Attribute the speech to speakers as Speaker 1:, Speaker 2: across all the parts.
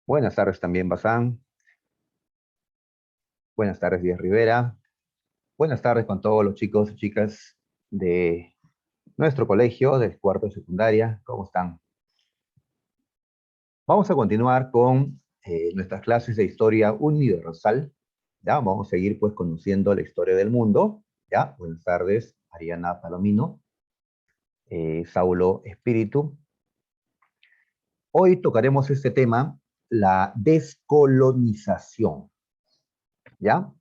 Speaker 1: Buenas tardes también, Bazán. Buenas tardes, Díaz Rivera. Buenas tardes con todos los chicos y chicas de nuestro colegio, del cuarto de secundaria. ¿Cómo están? Vamos a continuar con nuestras clases de historia universal. ¿Ya? Vamos a seguir pues conociendo la historia del mundo. ¿Ya? Buenas tardes, Ariana Palomino, Saulo Espíritu. Hoy tocaremos este tema, la descolonización. ¿Ya?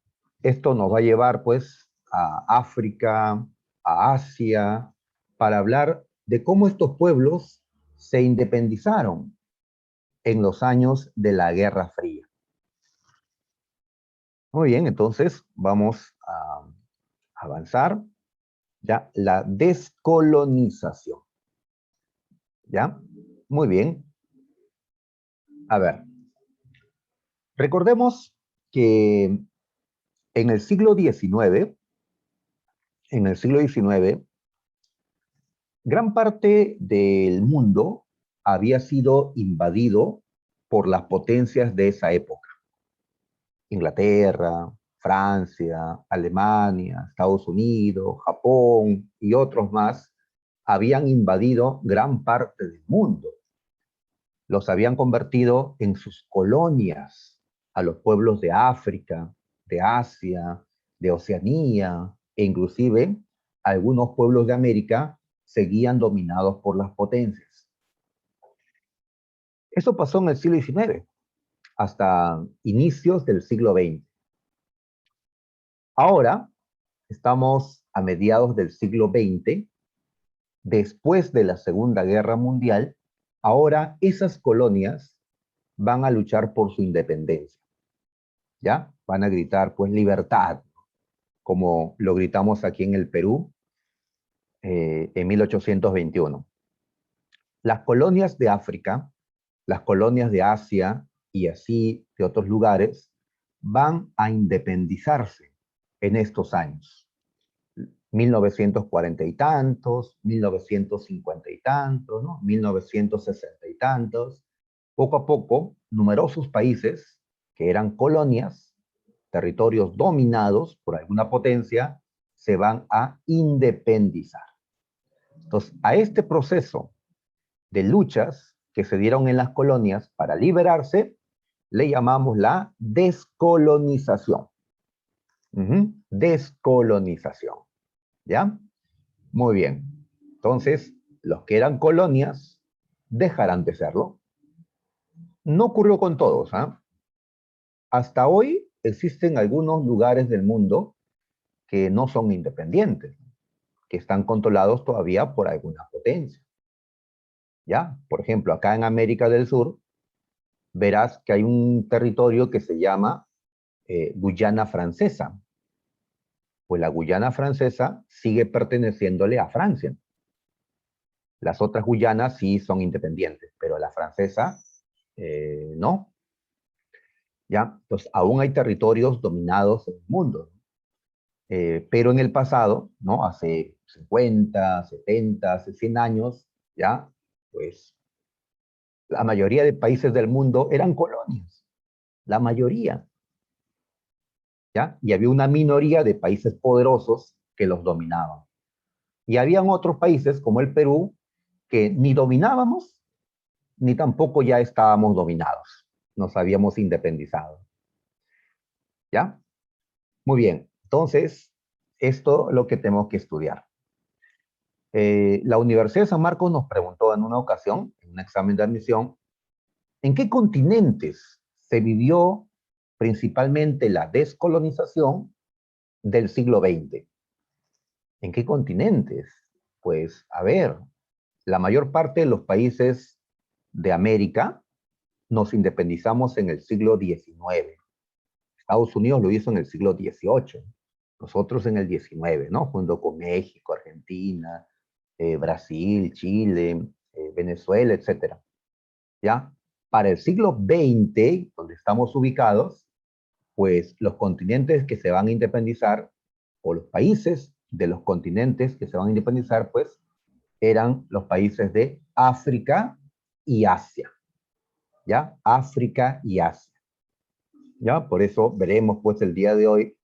Speaker 1: Esto nos va a llevar pues a África, a Asia, para hablar de cómo estos pueblos se independizaron en los años de la Guerra Fría. Muy bien, entonces vamos a avanzar. Ya, la descolonización. ¿Ya? Muy bien. A ver, recordemos que en el siglo XIX, gran parte del mundo había sido invadido por las potencias de esa época. Inglaterra, Francia, Alemania, Estados Unidos, Japón y otros más habían invadido gran parte del mundo. Los habían convertido en sus colonias a los pueblos de África, de Asia, de Oceanía e inclusive algunos pueblos de América seguían dominados por las potencias. Eso pasó en el siglo XIX hasta inicios del siglo XX. Ahora estamos a mediados del siglo XX, después de la Segunda Guerra Mundial. Ahora esas colonias van a luchar por su independencia. ¿Ya? Van a gritar, pues, libertad, como lo gritamos aquí en el Perú en 1821. Las colonias de África, las colonias de Asia y así de otros lugares van a independizarse en estos años. 1940 y tantos, 1950 y tantos, ¿no? 1960 y tantos. Poco a poco, numerosos países que eran colonias, territorios dominados por alguna potencia, se van a independizar. Entonces, a este proceso de luchas que se dieron en las colonias para liberarse, le llamamos la descolonización. Descolonización. ¿Ya? Muy bien. Entonces, los que eran colonias dejarán de serlo. No ocurrió con todos, ¿eh? Hasta hoy existen algunos lugares del mundo que no son independientes, que están controlados todavía por alguna potencia. ¿Ya? Por ejemplo, acá en América del Sur, verás que hay un territorio que se llama Guyana Francesa. Pues la Guyana Francesa sigue perteneciéndole a Francia. Las otras Guyanas sí son independientes, pero la francesa no. ¿Ya? Entonces, aún hay territorios dominados en el mundo. Pero en el pasado, ¿no? Hace 50, 70, hace 100 años, ¿ya? Pues la mayoría de países del mundo eran colonias. La mayoría. ¿Ya? Y había una minoría de países poderosos que los dominaban. Y habían otros países, como el Perú, que ni dominábamos, ni tampoco ya estábamos dominados. Nos habíamos independizado. ¿Ya? Muy bien. Entonces, esto es lo que tenemos que estudiar. La Universidad de San Marcos nos preguntó en una ocasión, en un examen de admisión, ¿en qué continentes se vivió principalmente la descolonización del siglo XX? ¿En qué continentes? Pues, a ver, la mayor parte de los países de América nos independizamos en el siglo XIX. Estados Unidos lo hizo en el siglo XVIII. Nosotros en el XIX, ¿no? Junto con México, Argentina, Brasil, Chile, Venezuela, etcétera. ¿Ya? Para el siglo XX, donde estamos ubicados, pues los continentes que se van a independizar, o los países de los continentes que se van a independizar, pues eran los países de África y Asia. ¿ya? África y Asia, ¿ya? Por eso veremos, pues, el día de hoy.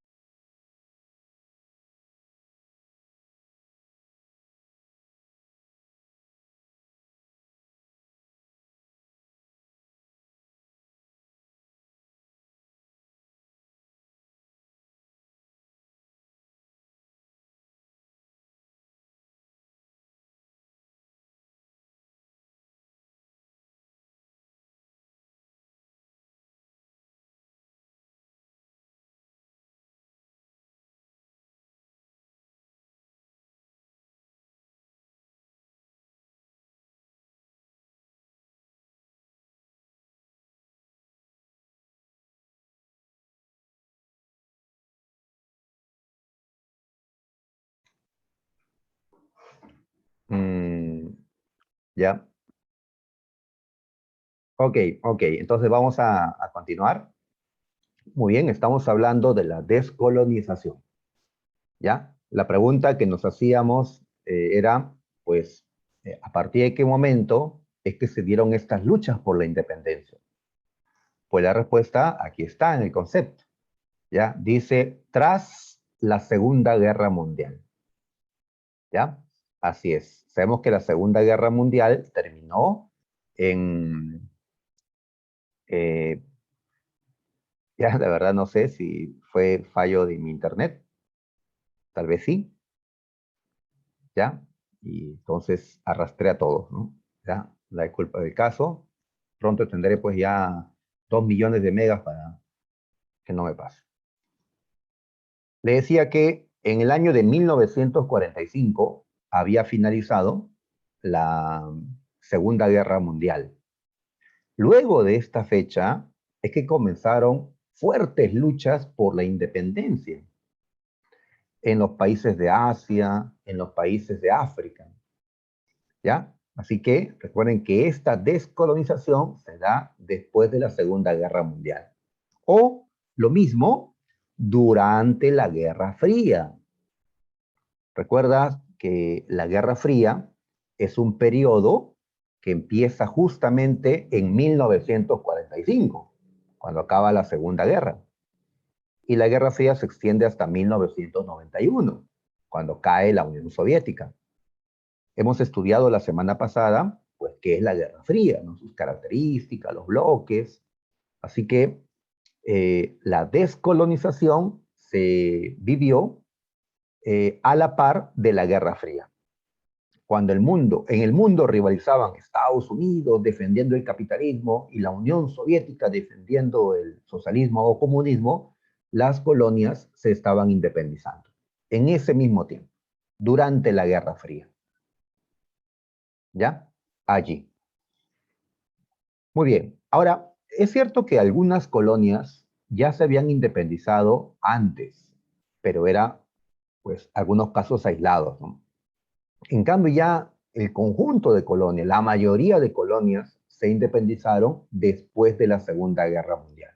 Speaker 1: mm, ¿Ya? Ok, ok, entonces vamos a continuar. Muy bien, estamos hablando de la descolonización, ¿ya? La pregunta que nos hacíamos era, pues, ¿a partir de qué momento es que se dieron estas luchas por la independencia? Pues la respuesta aquí está en el concepto, ¿ya? Dice, tras la Segunda Guerra Mundial, ¿ya? Así es. Sabemos que la Segunda Guerra Mundial terminó en, eh, ya, de verdad no sé si fue fallo de mi internet, tal vez sí, ¿ya? Y entonces arrastré a todos, ¿no? ¿Ya? La culpa del caso. Pronto tendré pues ya 2 millones de megas para que no me pase. Le decía que en el año de 1945 había finalizado la Segunda Guerra Mundial. Luego de esta fecha es que comenzaron fuertes luchas por la independencia en los países de Asia, en los países de África, ¿ya? Así que recuerden que esta descolonización se da después de la Segunda Guerra Mundial. O lo mismo durante la Guerra Fría. Recuerda que la Guerra Fría es un periodo que empieza justamente en 1945, cuando acaba la Segunda Guerra. Y la Guerra Fría se extiende hasta 1991, cuando cae la Unión Soviética. Hemos estudiado la semana pasada, pues, qué es la Guerra Fría, ¿no? Sus características, los bloques. Así que la descolonización se vivió a la par de la Guerra Fría. Cuando en el mundo rivalizaban Estados Unidos defendiendo el capitalismo y la Unión Soviética defendiendo el socialismo o comunismo, las colonias se estaban independizando en ese mismo tiempo, durante la Guerra Fría. ¿Ya? Allí. Muy bien. Ahora, es cierto que algunas colonias ya se habían independizado antes, pero era, pues, algunos casos aislados, ¿no? En cambio, ya el conjunto de colonias, la mayoría de colonias, se independizaron después de la Segunda Guerra Mundial.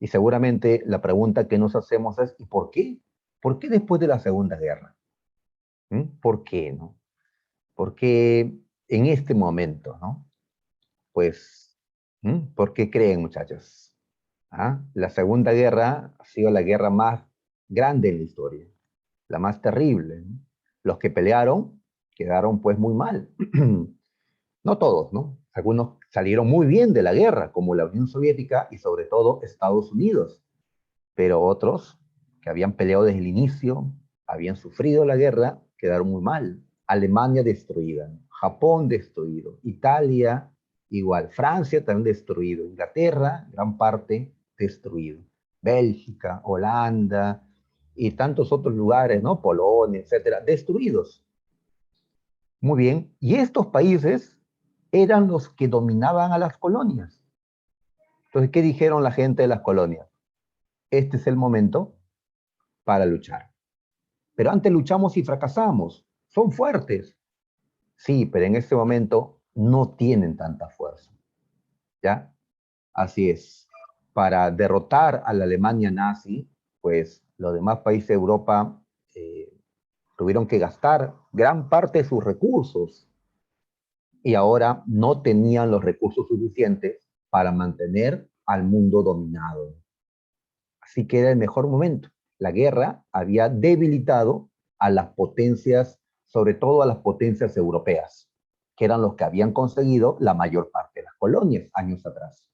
Speaker 1: Y seguramente la pregunta que nos hacemos es, ¿y por qué? ¿Por qué después de la Segunda Guerra? ¿Por qué, no? ¿Por qué en este momento, no? Pues, ¿por qué creen, muchachos? ¿Ah? La Segunda Guerra ha sido la guerra más grande en la historia, la más terrible, ¿no? Los que pelearon quedaron pues muy mal. No todos, ¿no? Algunos salieron muy bien de la guerra, como la Unión Soviética y sobre todo Estados Unidos, pero otros que habían peleado desde el inicio, habían sufrido la guerra, quedaron muy mal. Alemania destruida, ¿no? Japón destruido, Italia igual, Francia también destruido, Inglaterra, gran parte destruido, Bélgica, Holanda y tantos otros lugares, ¿no? Polonia, etcétera, destruidos. Muy bien, y estos países eran los que dominaban a las colonias. Entonces, ¿qué dijeron la gente de las colonias? Este es el momento para luchar. Pero antes luchamos y fracasamos. Son fuertes. Sí, pero en este momento no tienen tanta fuerza. ¿Ya? Así es. Para derrotar a la Alemania nazi, pues los demás países de Europa tuvieron que gastar gran parte de sus recursos y ahora no tenían los recursos suficientes para mantener al mundo dominado. Así que era el mejor momento. La guerra había debilitado a las potencias, sobre todo a las potencias europeas, que eran los que habían conseguido la mayor parte de las colonias años atrás.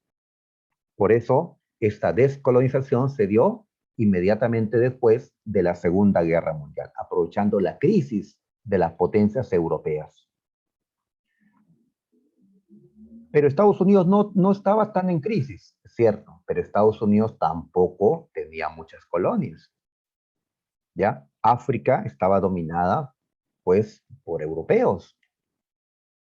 Speaker 1: Por eso, esta descolonización se dio inmediatamente después de la Segunda Guerra Mundial, aprovechando la crisis de las potencias europeas. Pero Estados Unidos no estaba tan en crisis, es cierto, pero Estados Unidos tampoco tenía muchas colonias. ¿Ya? África estaba dominada, pues, por europeos,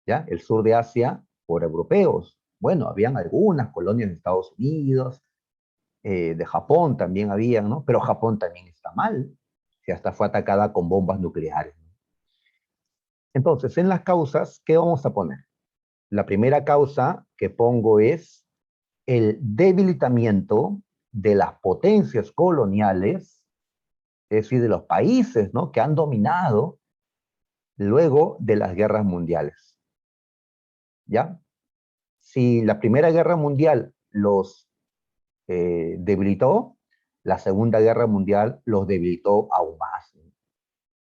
Speaker 1: ¿ya? El sur de Asia por europeos. Bueno, habían algunas colonias de Estados Unidos, de Japón también habían, ¿no? Pero Japón también está mal, si hasta fue atacada con bombas nucleares. Entonces, en las causas, ¿qué vamos a poner? La primera causa que pongo es el debilitamiento de las potencias coloniales, es decir, de los países, ¿no?, que han dominado luego de las guerras mundiales. ¿Ya? Si la Primera Guerra Mundial los debilitó, la Segunda Guerra Mundial los debilitó aún más.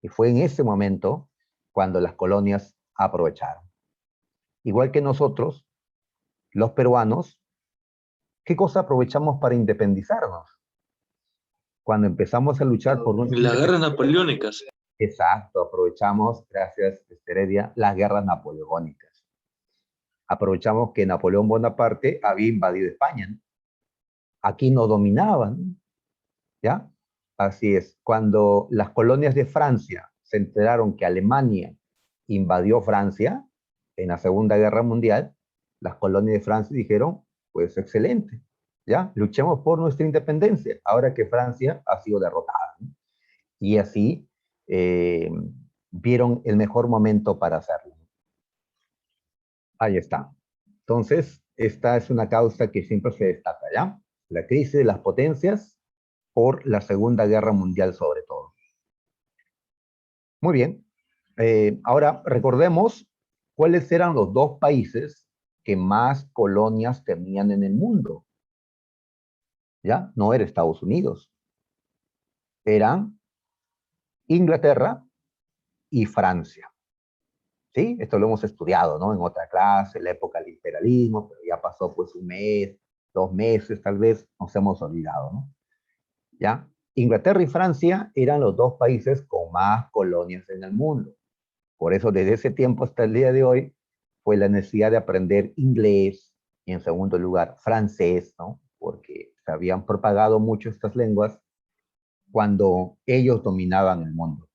Speaker 1: Y fue en ese momento cuando las colonias aprovecharon. Igual que nosotros, los peruanos, ¿qué cosa aprovechamos para independizarnos? Cuando empezamos a luchar por nuestra
Speaker 2: Las guerras
Speaker 1: independencia.
Speaker 2: napoleónicas.
Speaker 1: Exacto, aprovechamos, gracias Heredia, las guerras napoleónicas. Aprovechamos que Napoleón Bonaparte había invadido España, ¿no? Aquí nos dominaban, ¿ya? Así es. Cuando las colonias de Francia se enteraron que Alemania invadió Francia en la Segunda Guerra Mundial, las colonias de Francia dijeron, pues excelente, ¿ya? Luchemos por nuestra independencia, ahora que Francia ha sido derrotada, ¿no? Y así eh, vieron el mejor momento para hacerlo. Ahí está. Entonces, esta es una causa que siempre se destaca, ¿ya? La crisis de las potencias por la Segunda Guerra Mundial sobre todo. Muy bien. Ahora recordemos cuáles eran los dos países que más colonias tenían en el mundo. ¿Ya? No era Estados Unidos. Eran Inglaterra y Francia. ¿Sí? Esto lo hemos estudiado, ¿no? En otra clase, la época del imperialismo, pero ya pasó pues un mes, 2 meses, tal vez nos hemos olvidado, ¿no? ¿Ya? Inglaterra y Francia eran los dos países con más colonias en el mundo. Por eso, desde ese tiempo hasta el día de hoy, fue la necesidad de aprender inglés y, en segundo lugar, francés, ¿no? Porque se habían propagado mucho estas lenguas cuando ellos dominaban el mundo.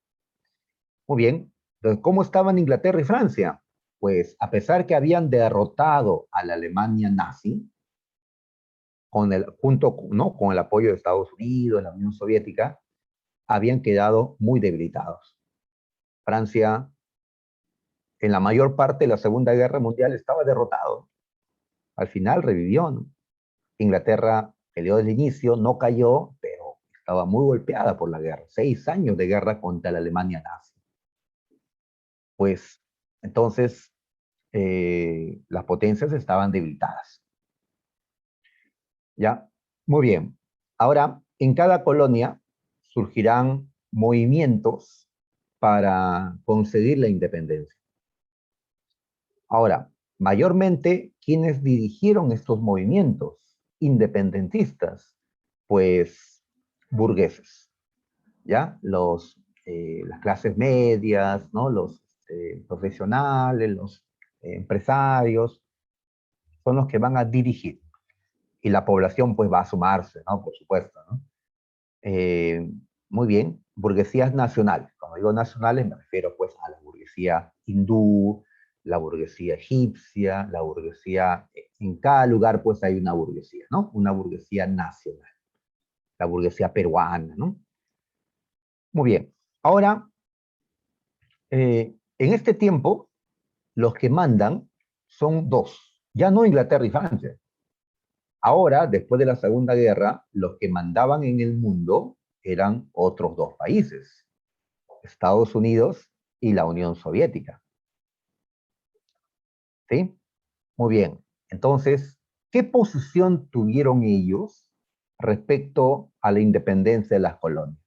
Speaker 1: Muy bien. Entonces, ¿cómo estaban Inglaterra y Francia? Pues, a pesar que habían derrotado a la Alemania nazi, ¿no?, con el apoyo de Estados Unidos, la Unión Soviética, habían quedado muy debilitados. Francia, en la mayor parte de la Segunda Guerra Mundial, estaba derrotado. Al final revivió, ¿no? Inglaterra peleó desde el inicio, no cayó, pero estaba muy golpeada por la guerra. 6 años de guerra contra la Alemania nazi. Pues entonces las potencias estaban debilitadas. ¿Ya? Muy bien. Ahora, en cada colonia surgirán movimientos para conseguir la independencia. Ahora, mayormente, ¿quiénes dirigieron estos movimientos independentistas? Pues burgueses, ¿ya? Las clases medias, ¿no? Los profesionales, los empresarios, son los que van a dirigir. Y la población, pues, va a sumarse, ¿no? Por supuesto, ¿no? Eh, Muy bien, burguesías nacionales. Cuando digo nacionales me refiero pues a la burguesía hindú, la burguesía egipcia, la burguesía, en cada lugar pues hay una burguesía, ¿no? Una burguesía nacional, la burguesía peruana, ¿no? Muy bien, ahora, en este tiempo, los que mandan son dos, ya no Inglaterra y Francia. Ahora, después de la Segunda Guerra, los que mandaban en el mundo eran otros dos países, Estados Unidos y la Unión Soviética. ¿Sí? Muy bien. Entonces, ¿Qué posición tuvieron ellos respecto a la independencia de las colonias?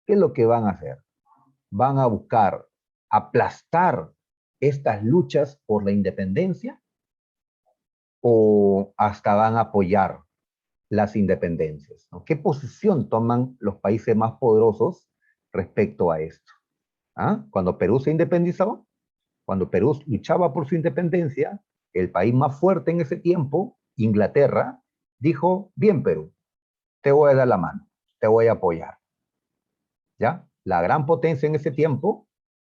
Speaker 1: ¿Qué es lo que van a hacer? ¿Van a buscar aplastar estas luchas por la independencia o hasta van a apoyar las independencias, ¿no? ¿Qué posición toman los países más poderosos respecto a esto? ¿Ah? Cuando Perú se independizó, cuando Perú luchaba por su independencia, el país más fuerte en ese tiempo, Inglaterra, dijo, bien Perú, te voy a dar la mano, te voy a apoyar. ¿Ya? La gran potencia en ese tiempo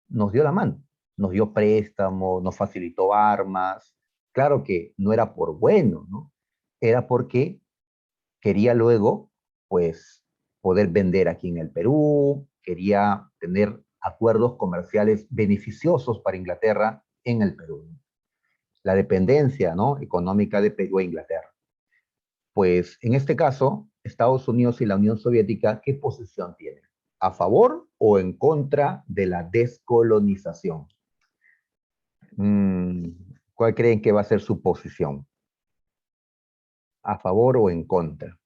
Speaker 1: nos dio la mano, nos dio préstamos, nos facilitó armas. Claro que no era por bueno, ¿no? Era porque quería luego, pues, poder vender aquí en el Perú, quería tener acuerdos comerciales beneficiosos para Inglaterra en el Perú. La dependencia, ¿no?, económica de Perú e Inglaterra. Pues, en este caso, Estados Unidos y la Unión Soviética, ¿qué posición tienen? ¿A favor o en contra de la descolonización? ¿Cuál creen que va a ser su posición? ¿A favor o en contra?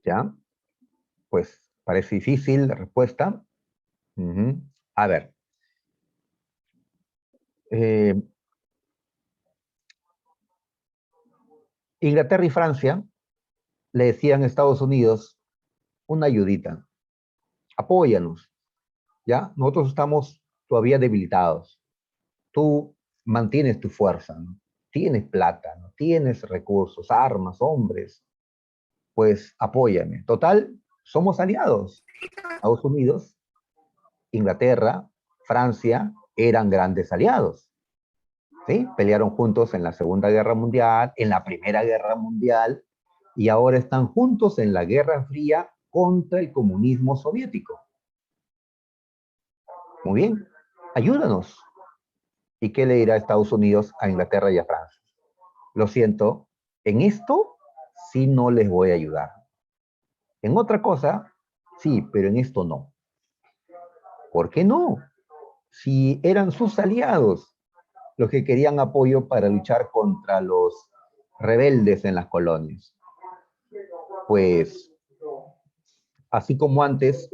Speaker 1: ¿Ya? Pues parece difícil la respuesta. A ver, eh, Inglaterra y Francia le decían a Estados Unidos una ayudita, apóyanos, ¿ya? Nosotros estamos todavía debilitados. Tú mantienes tu fuerza, ¿no? Tienes plata, ¿no? Tienes recursos, armas, hombres, pues apóyame. Total, somos aliados. Estados Unidos, Inglaterra, Francia eran grandes aliados. ¿Sí? Pelearon juntos en la Segunda Guerra Mundial, en la Primera Guerra Mundial, y ahora están juntos en la Guerra Fría contra el comunismo soviético. Muy bien, ayúdanos. ¿Y qué le dirá Estados Unidos a Inglaterra y a Francia? Lo siento, en esto sí no les voy a ayudar. En otra cosa, sí, pero en esto no. ¿Por qué no? Si eran sus aliados los que querían apoyo para luchar contra los rebeldes en las colonias. Pues, así como antes,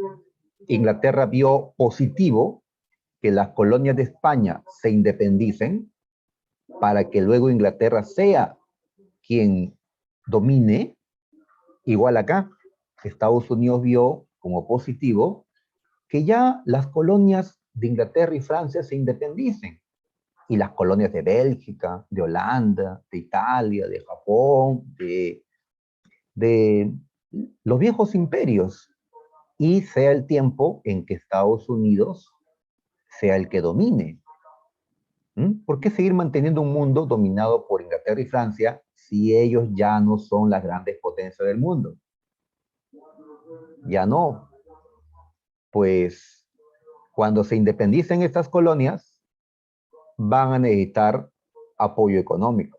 Speaker 1: Inglaterra vio positivo que las colonias de España se independicen para que luego Inglaterra sea quien domine, igual acá, Estados Unidos vio como positivo que ya las colonias de Inglaterra y Francia se independicen. Y las colonias de Bélgica, de Holanda, de Italia, de Japón, de los viejos imperios, y sea el tiempo en que Estados Unidos sea el que domine. ¿Por qué seguir manteniendo un mundo dominado por Inglaterra y Francia si ellos ya no son las grandes potencias del mundo? Ya no. Pues cuando se independicen estas colonias, van a necesitar apoyo económico,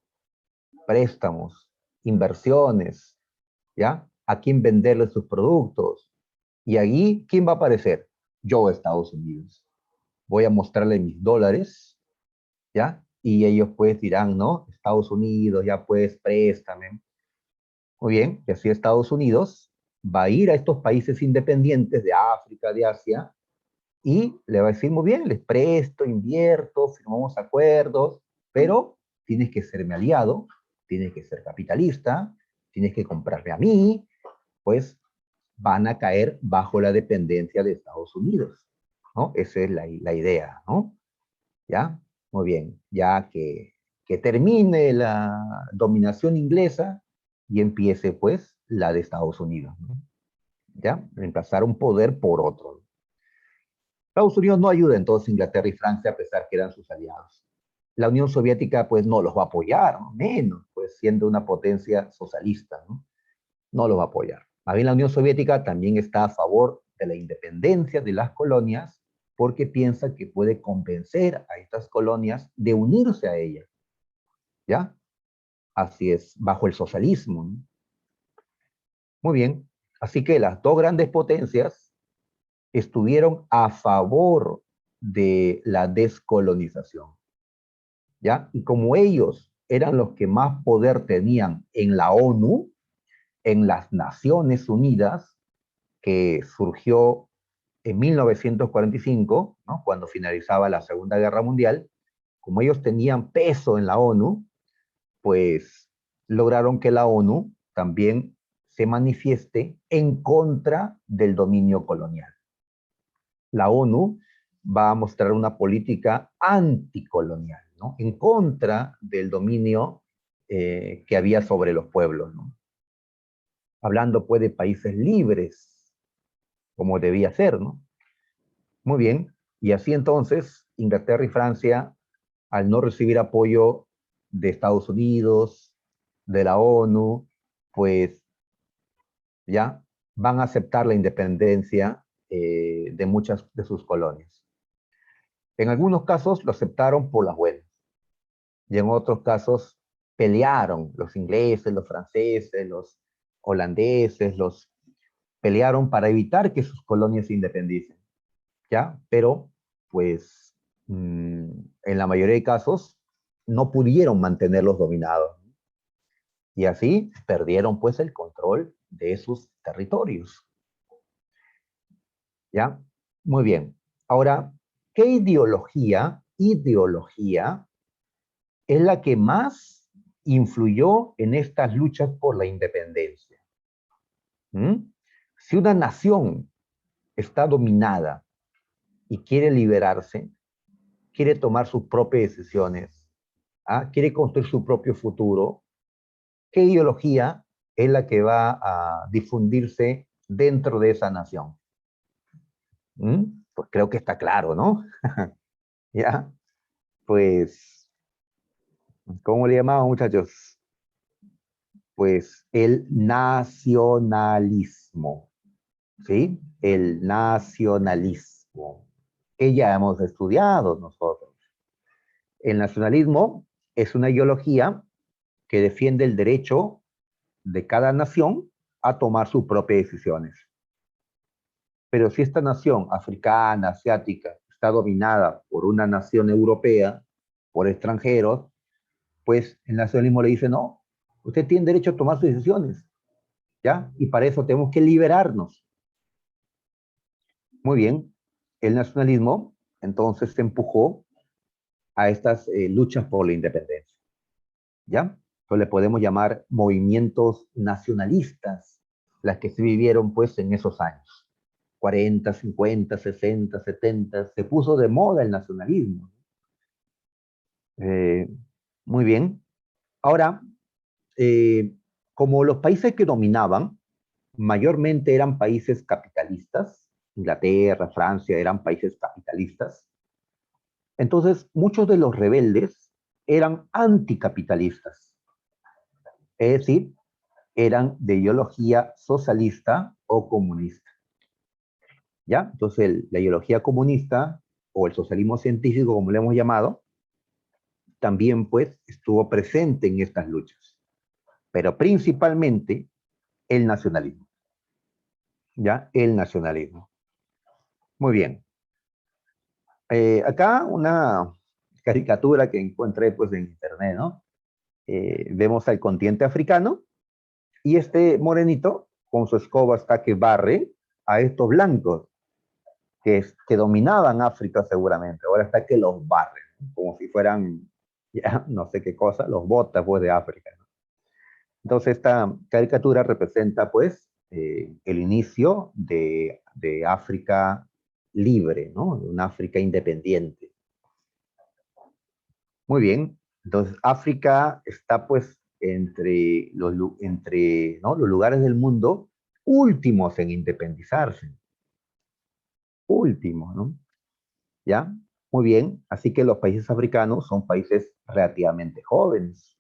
Speaker 1: préstamos, inversiones, ¿ya? A quién venderle sus productos. Y allí, ¿quién va a aparecer? Yo, Estados Unidos. Voy a mostrarle mis dólares, ¿ya? Y ellos pues dirán, ¿no? Estados Unidos, ya pues, préstame. Muy bien, y así Estados Unidos va a ir a estos países independientes de África, de Asia, y le va a decir, muy bien, les presto, invierto, firmamos acuerdos, pero tienes que ser mi aliado, tienes que ser capitalista, tienes que comprarme a mí, pues van a caer bajo la dependencia de Estados Unidos, ¿no? Esa es la idea, ¿no? ¿Ya? Muy bien, ya que termine la dominación inglesa y empiece, pues, la de Estados Unidos, ¿no? ¿Ya? Reemplazar un poder por otro. Estados Unidos no ayuda entonces a Inglaterra y Francia a pesar que eran sus aliados. La Unión Soviética, pues, no los va a apoyar, ¿no? Menos, pues, siendo una potencia socialista, ¿no? No los va a apoyar. Más bien la Unión Soviética también está a favor de la independencia de las colonias porque piensa que puede convencer a estas colonias de unirse a ella, ¿ya? Así es, bajo el socialismo, ¿no? Muy bien, así que las dos grandes potencias estuvieron a favor de la descolonización, ¿ya? Y como ellos eran los que más poder tenían en la ONU, en las Naciones Unidas, que surgió en 1945, ¿no? Cuando finalizaba la Segunda Guerra Mundial, como ellos tenían peso en la ONU, pues lograron que la ONU también se manifieste en contra del dominio colonial. La ONU va a mostrar una política anticolonial, ¿no? En contra del dominio que había sobre los pueblos, ¿no? Hablando pues de países libres, como debía ser, ¿no? Muy bien, y así entonces Inglaterra y Francia, al no recibir apoyo de Estados Unidos, de la ONU, pues ya van a aceptar la independencia de muchas de sus colonias. En algunos casos lo aceptaron por las buenas, y en otros casos pelearon los ingleses, los franceses, los holandeses, los pelearon para evitar que sus colonias se independicen, ¿ya? Pero, pues, en la mayoría de casos no pudieron mantenerlos dominados, y así perdieron, pues, el control de sus territorios, ¿ya? Muy bien. Ahora, ¿qué ideología es la que más influyó en estas luchas por la independencia? ¿Mm? Si una nación está dominada y quiere liberarse, quiere tomar sus propias decisiones, ¿ah? Quiere construir su propio futuro, ¿qué ideología es la que va a difundirse dentro de esa nación? Pues creo que está claro, ¿no? ¿Ya? Pues, ¿cómo le llamaban, muchachos? Pues el nacionalismo, ¿sí? El nacionalismo, que ya hemos estudiado nosotros. El nacionalismo es una ideología que defiende el derecho de cada nación a tomar sus propias decisiones. Pero si esta nación africana, asiática, está dominada por una nación europea, por extranjeros, pues el nacionalismo le dice, no, usted tiene derecho a tomar sus decisiones, ¿ya? Y para eso tenemos que liberarnos. Muy bien, el nacionalismo entonces se empujó a estas luchas por la independencia, ¿ya? Entonces le podemos llamar movimientos nacionalistas, las que se vivieron pues en esos años. 40, 50, 60, 70, se puso de moda el nacionalismo. Eh, muy bien. Ahora, eh, como los países que dominaban mayormente eran países capitalistas, Inglaterra, Francia eran países capitalistas, entonces muchos de los rebeldes eran anticapitalistas, es decir, eran de ideología socialista o comunista. ¿Ya? Entonces la ideología comunista o el socialismo científico, como le hemos llamado, también pues estuvo presente en estas luchas, pero principalmente el nacionalismo, ¿ya? El nacionalismo. Muy bien. Acá una caricatura que encontré pues en internet, ¿no? Vemos al continente africano y este morenito con su escoba está que barre a estos blancos que dominaban África seguramente. Ahora está que los barren, ¿no? Como si fueran, ya, no sé qué cosa, los botas pues de África, ¿no? Entonces esta caricatura representa pues el inicio de África libre, ¿no? De una África independiente. Muy bien. Entonces, África está pues entre ¿no? los lugares del mundo últimos en independizarse. Últimos, ¿no? ¿Ya? Muy bien. Así que los países africanos son países relativamente jóvenes.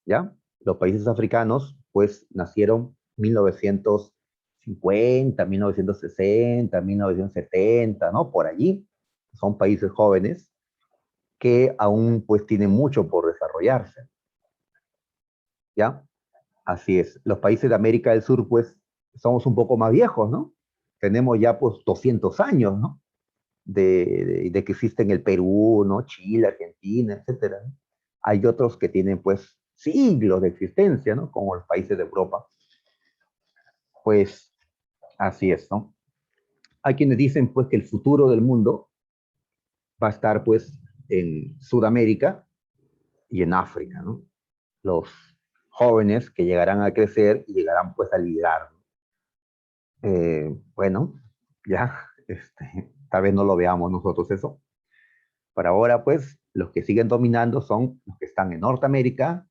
Speaker 1: ¿Ya? Los países africanos pues nacieron 1950, 1960, 1970, ¿no? Por allí. Son países jóvenes que aún pues tienen mucho por desarrollarse, ¿ya? Así es. Los países de América del Sur pues somos un poco más viejos, ¿no? Tenemos ya pues 200 años, ¿no? de que existen el Perú, ¿no? Chile, Argentina, etcétera. Hay otros que tienen, pues, siglos de existencia, ¿no? Como los países de Europa. Pues, así es, ¿no? Hay quienes dicen, pues, que el futuro del mundo va a estar, pues, en Sudamérica y en África, ¿no? Los jóvenes que llegarán a crecer y llegarán, pues, a liderar. Bueno, ya, tal vez no lo veamos nosotros eso. Por ahora, pues, los que siguen dominando son los que están en Norteamérica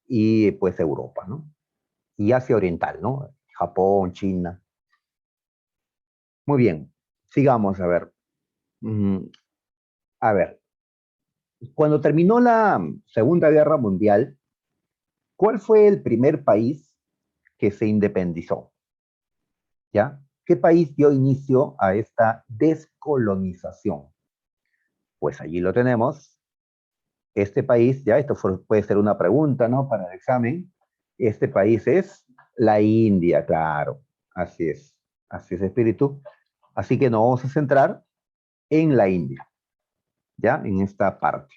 Speaker 1: y, pues, Europa, ¿no? Y Asia Oriental, ¿no? Japón, China. Muy bien, sigamos a ver. Mm, a ver, cuando terminó la Segunda Guerra Mundial, ¿cuál fue el primer país que se independizó? ¿Ya? ¿Qué país dio inicio a esta descolonización? Pues allí lo tenemos. Este país, ya, puede ser una pregunta, ¿no? Para el examen. Este país es la India, claro. Así es, espíritu. Así que nos vamos a centrar en la India, ¿ya? En esta parte.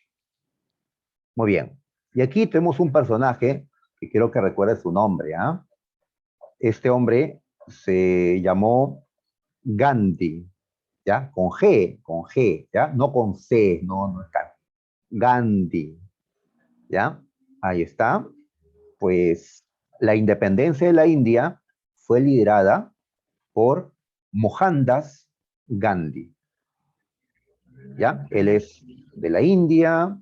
Speaker 1: Muy bien. Y aquí tenemos un personaje que quiero que recuerde su nombre, ¿ah? Este hombre se llamó Gandhi, ¿ya? Con G, ¿ya? No con C, no está. Gandhi, ¿ya? Ahí está. Pues la independencia de la India fue liderada por Mohandas Gandhi, ¿ya? Él es de la India,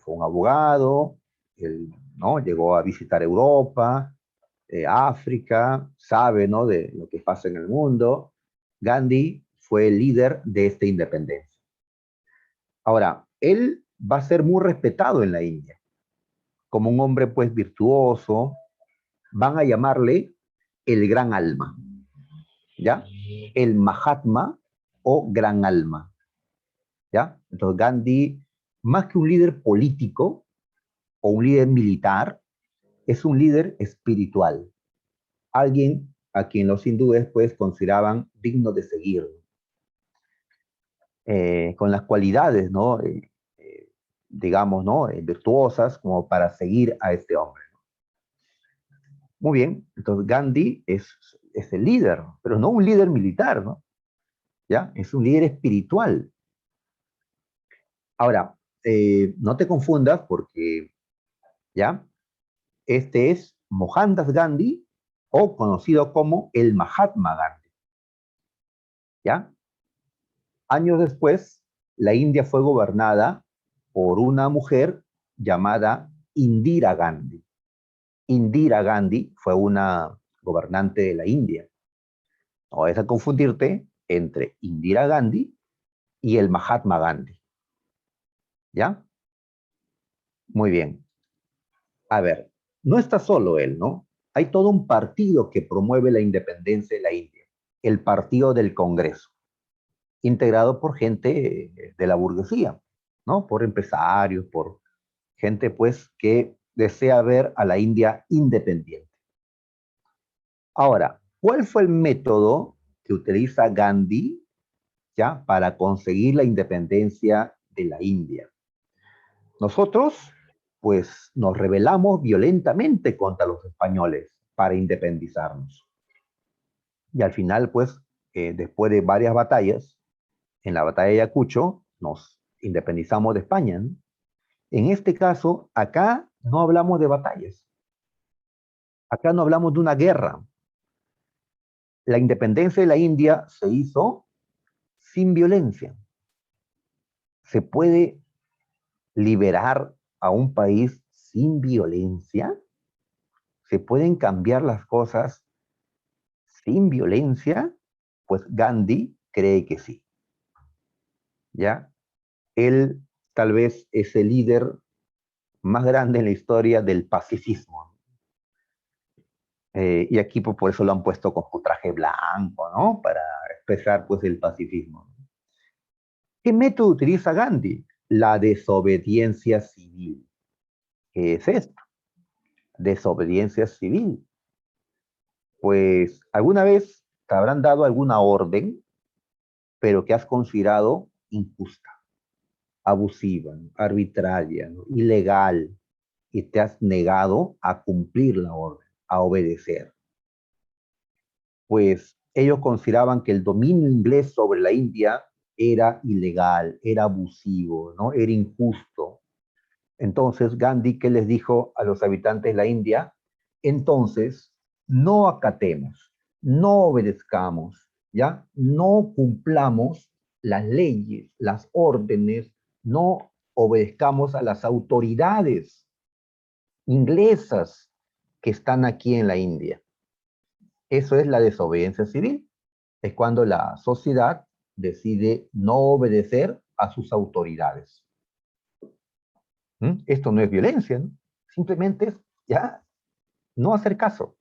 Speaker 1: fue un abogado, él, ¿no? Llegó a visitar Europa, África, sabe, ¿no? De lo que pasa en el mundo. Gandhi fue el líder de esta independencia. Ahora, él va a ser muy respetado en la India, como un hombre pues virtuoso, van a llamarle el gran alma, ¿ya? El Mahatma o gran alma, ¿ya? Entonces Gandhi, más que un líder político o un líder militar, es un líder espiritual, alguien a quien los hindúes pues consideraban digno de seguir, con las cualidades, ¿no? Digamos, ¿no? Virtuosas como para seguir a este hombre. Muy bien, entonces Gandhi es el líder, pero no un líder militar, ¿no? ¿Ya? Es un líder espiritual. Ahora, no te confundas porque, ¿ya? Este es Mohandas Gandhi o conocido como el Mahatma Gandhi, ¿ya? Años después, la India fue gobernada por una mujer llamada Indira Gandhi. Indira Gandhi fue una gobernante de la India. No vayas a confundirte entre Indira Gandhi y el Mahatma Gandhi, ¿ya? Muy bien. A ver, no está solo él, ¿no? Hay todo un partido que promueve la independencia de la India, el Partido del Congreso, integrado por gente de la burguesía, ¿no? Por empresarios, por gente, pues, que desea ver a la India independiente. Ahora, ¿cuál fue el método que utiliza Gandhi, ya, para conseguir la independencia de la India? Nosotros, pues, nos rebelamos violentamente contra los españoles para independizarnos. Y al final, pues, después de varias batallas, en la batalla de Ayacucho, nos independizamos de España, ¿no? En este caso, acá no hablamos de batallas, acá no hablamos de una guerra. La independencia de la India se hizo sin violencia. ¿Se puede liberar a un país sin violencia? ¿Se pueden cambiar las cosas sin violencia? Pues Gandhi cree que sí, ¿ya? Él tal vez es el líder más grande en la historia del pacifismo. Y aquí pues, por eso lo han puesto con su traje blanco, ¿no? Para expresar pues el pacifismo. ¿Qué método utiliza Gandhi? La desobediencia civil. ¿Qué es esto? Desobediencia civil. Pues alguna vez te habrán dado alguna orden pero que has considerado injusta, abusiva, ¿no? Arbitraria, ¿no? Ilegal, y te has negado a cumplir la orden, a obedecer. Pues ellos consideraban que el dominio inglés sobre la India era ilegal, era abusivo, ¿no? Era injusto. Entonces Gandhi, ¿qué les dijo a los habitantes de la India? Entonces, no acatemos, no obedezcamos, ¿ya? No cumplamos las leyes, las órdenes, no obedezcamos a las autoridades inglesas que están aquí en la India. Eso es la desobediencia civil. Es cuando la sociedad decide no obedecer a sus autoridades. Esto no es violencia, ¿no? Simplemente es ya no hacer caso.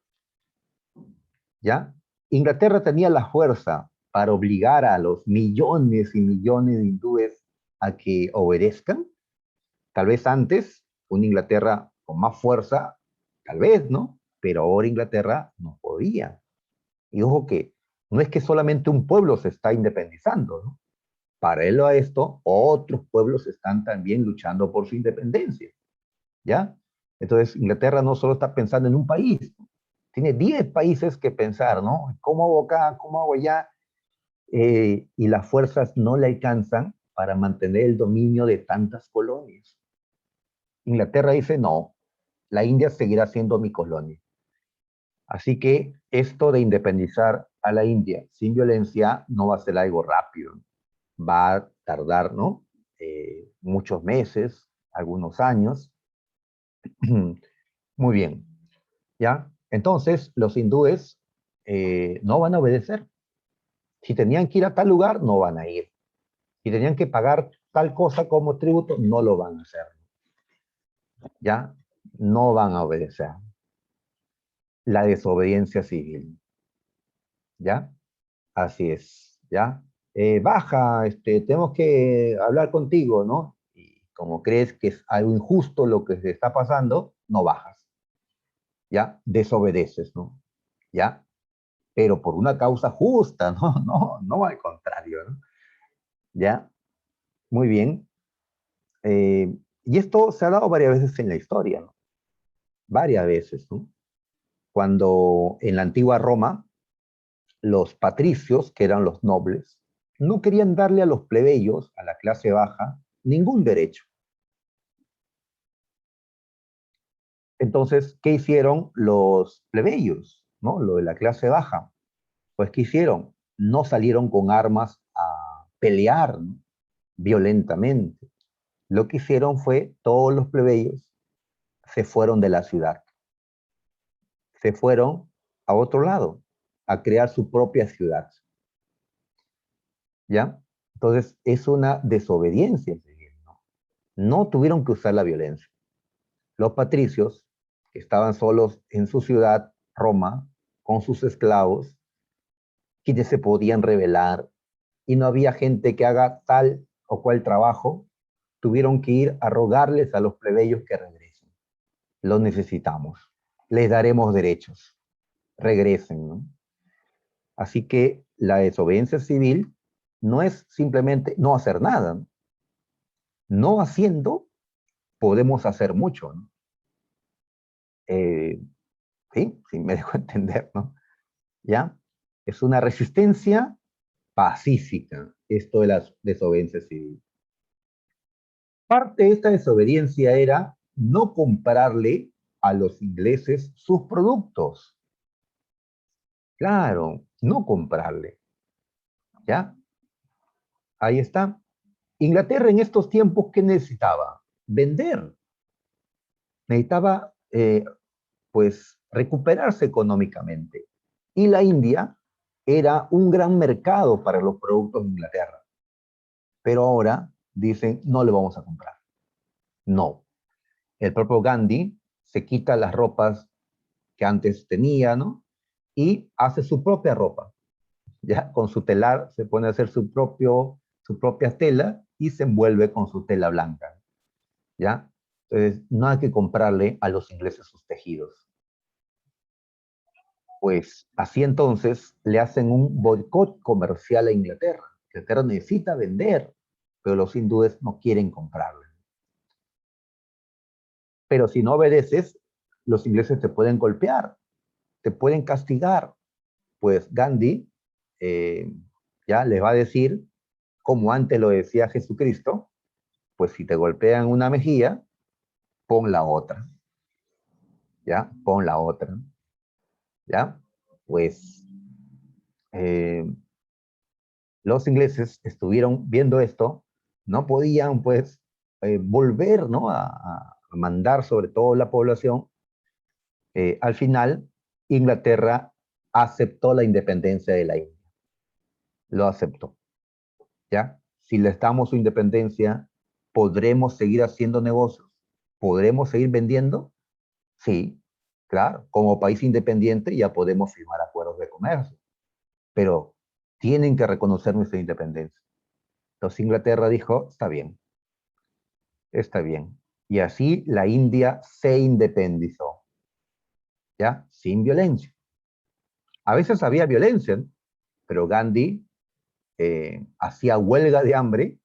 Speaker 1: ¿Ya? Inglaterra tenía la fuerza para obligar a los millones y millones de hindúes a que obedezcan. Tal vez antes, una Inglaterra con más fuerza, tal vez, ¿no? Pero ahora Inglaterra no podía. Y ojo que no es que solamente un pueblo se está independizando, ¿no? Paralelo a esto, otros pueblos están también luchando por su independencia, ¿ya? Entonces, Inglaterra no solo está pensando en un país, tiene 10 países que pensar, ¿no? ¿Cómo hago acá? ¿Cómo hago allá? Y las fuerzas no le alcanzan para mantener el dominio de tantas colonias. Inglaterra dice, no, la India seguirá siendo mi colonia. Así que esto de independizar a la India sin violencia no va a ser algo rápido. Va a tardar, ¿no? Muchos meses, algunos años. Muy bien, ¿ya? Entonces, los hindúes no van a obedecer. Si tenían que ir a tal lugar, no van a ir. Si tenían que pagar tal cosa como tributo, no lo van a hacer. ¿Ya? No van a obedecer. La desobediencia civil. ¿Ya? Así es. ¿Ya? Baja, tenemos que hablar contigo, ¿no? Y como crees que es algo injusto lo que se está pasando, no bajas. ¿Ya? Desobedeces, ¿no? ¿Ya? Pero por una causa justa, ¿no? No al contrario, ¿no? ¿Ya? Muy bien. Y esto se ha dado varias veces en la historia, ¿no? Varias veces, ¿no? Cuando en la antigua Roma, los patricios, que eran los nobles, no querían darle a los plebeyos, a la clase baja, ningún derecho. Entonces, ¿qué hicieron los plebeyos, ¿no? Lo de la clase baja. Pues, ¿qué hicieron? No salieron con armas a pelear, ¿no? Violentamente. Lo que hicieron fue, todos los plebeyos se fueron de la ciudad. Se fueron a otro lado, a crear su propia ciudad. ¿Ya? Entonces, es una desobediencia civil, ¿no? No tuvieron que usar la violencia. Los patricios, que estaban solos en su ciudad, Roma, con sus esclavos, quienes se podían rebelar, y no había gente que haga tal o cual trabajo, tuvieron que ir a rogarles a los plebeyos que regresen. Los necesitamos. Les daremos derechos. Regresen, ¿no? Así que la desobediencia civil no es simplemente no hacer nada. No, no haciendo podemos hacer mucho, ¿no? Eh, ¿Sí? Sí, me dejo entender, ¿no? ¿Ya? Es una resistencia pacífica, esto de la desobediencia civil. Parte de esta desobediencia era no comprarle a los ingleses sus productos. Claro, no comprarle. ¿Ya? Ahí está. Inglaterra en estos tiempos, ¿qué necesitaba? Vender. Necesitaba, pues, recuperarse económicamente. Y la India era un gran mercado para los productos de Inglaterra. Pero ahora dicen, no le vamos a comprar. No. El propio Gandhi se quita las ropas que antes tenía, ¿no? Y hace su propia ropa. Ya con su telar se pone a hacer su propia tela y se envuelve con su tela blanca. ¿Ya? Entonces, no hay que comprarle a los ingleses sus tejidos. Pues así entonces le hacen un boicot comercial a Inglaterra. Inglaterra necesita vender, pero los hindúes no quieren comprarle. Pero si no obedeces, los ingleses te pueden golpear, te pueden castigar. Pues Gandhi ya les va a decir, como antes lo decía Jesucristo, pues si te golpean una mejilla, pon la otra, ¿ya? Pon la otra, ¿ya? Pues eh, los ingleses estuvieron viendo esto, no podían pues volver, ¿no? A mandar sobre todo la población. Al final, Inglaterra aceptó la independencia de la India, lo aceptó, ¿ya? Si les damos su independencia, ¿podremos seguir haciendo negocios? ¿Podremos seguir vendiendo? Sí, claro, como país independiente ya podemos firmar acuerdos de comercio, pero tienen que reconocer nuestra independencia. Entonces Inglaterra dijo, está bien, está bien. Y así la India se independizó, ¿ya? Sin violencia. A veces había violencia, ¿no? Pero Gandhi hacía huelga de hambre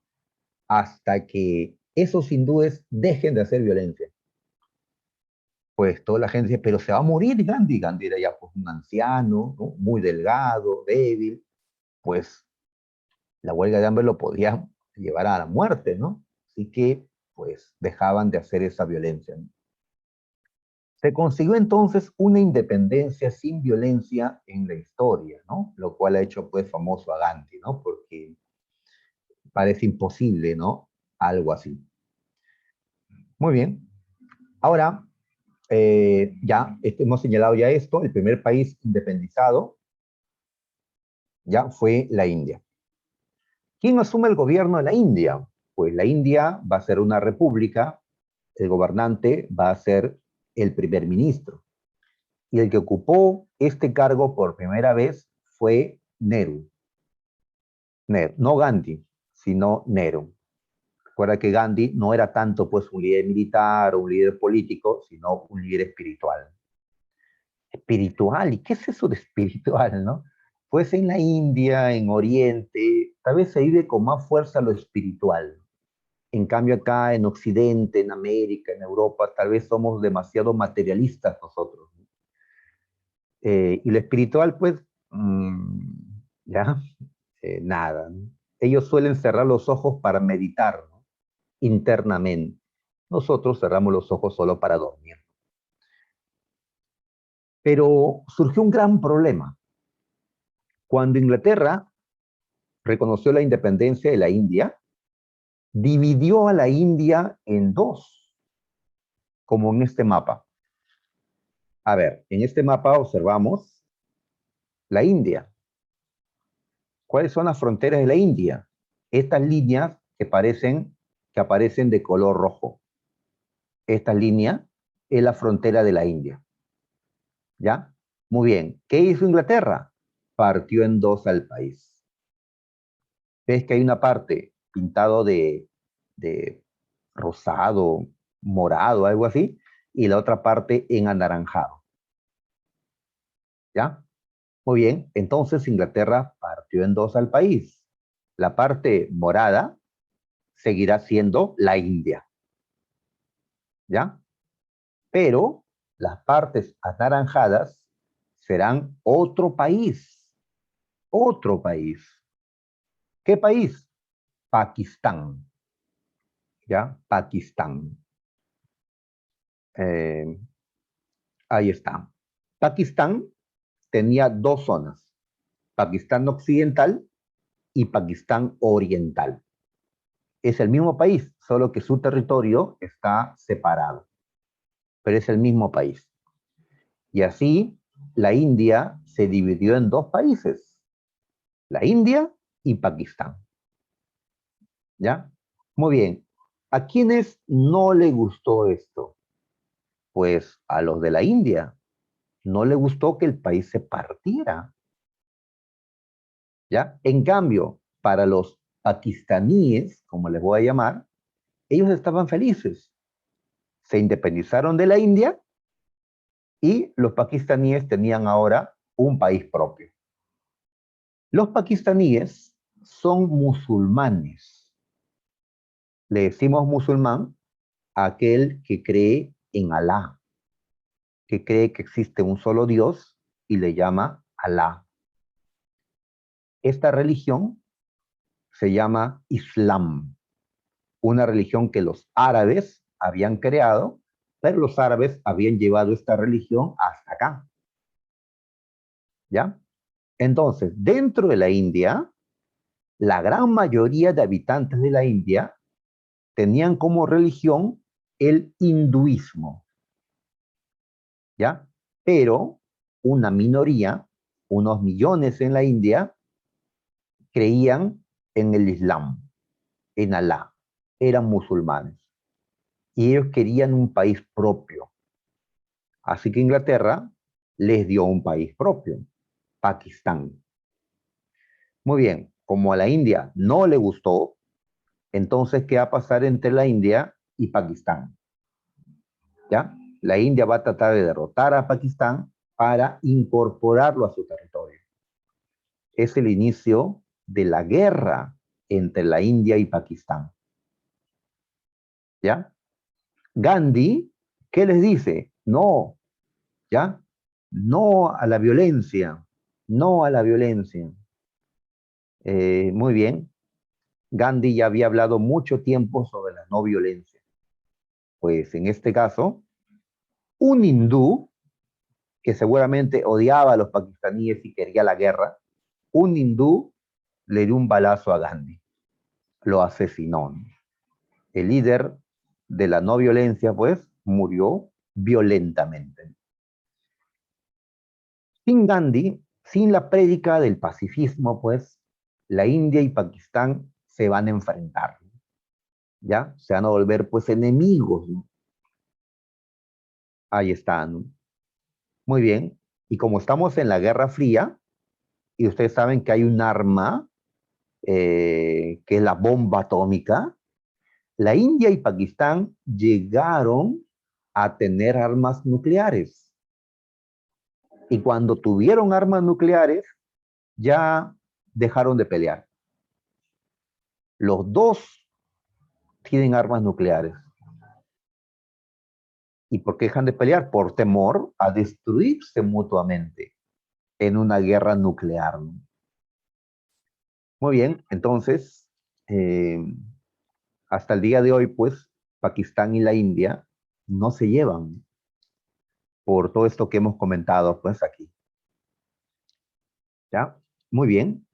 Speaker 1: hasta que esos hindúes dejen de hacer violencia. Pues toda la gente dice, pero se va a morir Gandhi. Gandhi era ya pues, un anciano, ¿no? Muy delgado, débil. Pues la huelga de hambre lo podía llevar a la muerte, ¿no? Así que, pues, dejaban de hacer esa violencia, ¿no? Se consiguió entonces una independencia sin violencia en la historia, ¿no? Lo cual ha hecho, pues, famoso a Gandhi, ¿no? Porque parece imposible, ¿no? Algo así. Muy bien. Ahora, ya hemos señalado ya esto, el primer país independizado ya fue la India. ¿Quién asume el gobierno de la India? Pues la India va a ser una república, el gobernante va a ser el primer ministro. Y el que ocupó este cargo por primera vez fue Nehru. No Gandhi, sino Nehru. Recuerda que Gandhi no era tanto pues un líder militar o un líder político, sino un líder espiritual. Espiritual, ¿y qué es eso de espiritual, no? Pues en la India, en Oriente, tal vez se vive con más fuerza lo espiritual. En cambio acá en Occidente, en América, en Europa, tal vez somos demasiado materialistas nosotros. Y lo espiritual, pues, ya, nada, ¿no? Ellos suelen cerrar los ojos para meditar, ¿no? Internamente. Nosotros cerramos los ojos solo para dormir. Pero surgió un gran problema. Cuando Inglaterra reconoció la independencia de la India, dividió a la India en dos, como en este mapa. A ver, en este mapa observamos la India. ¿Cuáles son las fronteras de la India? Estas líneas que aparecen de color rojo. Esta línea es la frontera de la India. ¿Ya? Muy bien. ¿Qué hizo Inglaterra? Partió en dos al país. ¿Ves que hay una parte pintado de rosado, morado, algo así? Y la otra parte en anaranjado. ¿Ya? Muy bien. Entonces Inglaterra partió en dos al país. La parte morada seguirá siendo la India. ¿Ya? Pero las partes anaranjadas serán otro país. Otro país. ¿Qué país? Pakistán. ¿Ya? Pakistán. Eh, ahí está. Pakistán tenía dos zonas. Pakistán occidental y Pakistán oriental. Es el mismo país, solo que su territorio está separado, pero es el mismo país. Y así la India se dividió en dos países, la India y Pakistán. ¿Ya? Muy bien. ¿A quiénes no le gustó esto? Pues a los de la India. No le gustó que el país se partiera. ¿Ya? En cambio, para los pakistaníes, como les voy a llamar, ellos estaban felices. Se independizaron de la India y los pakistaníes tenían ahora un país propio. Los pakistaníes son musulmanes. Le decimos musulmán a aquel que cree en Alá, que cree que existe un solo Dios y le llama Alá. Esta religión se llama Islam, una religión que los árabes habían creado, pero los árabes habían llevado esta religión hasta acá. ¿Ya? Entonces, dentro de la India, la gran mayoría de habitantes de la India tenían como religión el hinduismo, ¿ya? Pero una minoría, unos millones en la India, creían en el Islam, en Alá, eran musulmanes. Y ellos querían un país propio. Así que Inglaterra les dio un país propio, Pakistán. Muy bien, como a la India no le gustó, entonces, ¿qué va a pasar entre la India y Pakistán? ¿Ya? La India va a tratar de derrotar a Pakistán para incorporarlo a su territorio. Es el inicio de la guerra entre la India y Pakistán. ¿Ya? Gandhi, ¿qué les dice? No, ¿ya? No a la violencia, no a la violencia. Muy bien, Gandhi ya había hablado mucho tiempo sobre la no violencia. Pues en este caso, un hindú que seguramente odiaba a los pakistaníes y quería la guerra, un hindú le dio un balazo a Gandhi, lo asesinó. El líder de la no violencia, pues, murió violentamente. Sin Gandhi, sin la prédica del pacifismo, pues, la India y Pakistán se van a enfrentar, ¿ya? Se van a volver, pues, enemigos, ¿no? Ahí están, ¿no? Muy bien. Y como estamos en la Guerra Fría, y ustedes saben que hay un arma, que es la bomba atómica, la India y Pakistán llegaron a tener armas nucleares. Y cuando tuvieron armas nucleares, ya dejaron de pelear. Los dos tienen armas nucleares. ¿Y por qué dejan de pelear? Por temor a destruirse mutuamente en una guerra nuclear. Muy bien, entonces, eh, hasta el día de hoy, pues, Pakistán y la India no se llevan por todo esto que hemos comentado, pues, aquí. ¿Ya? Muy bien,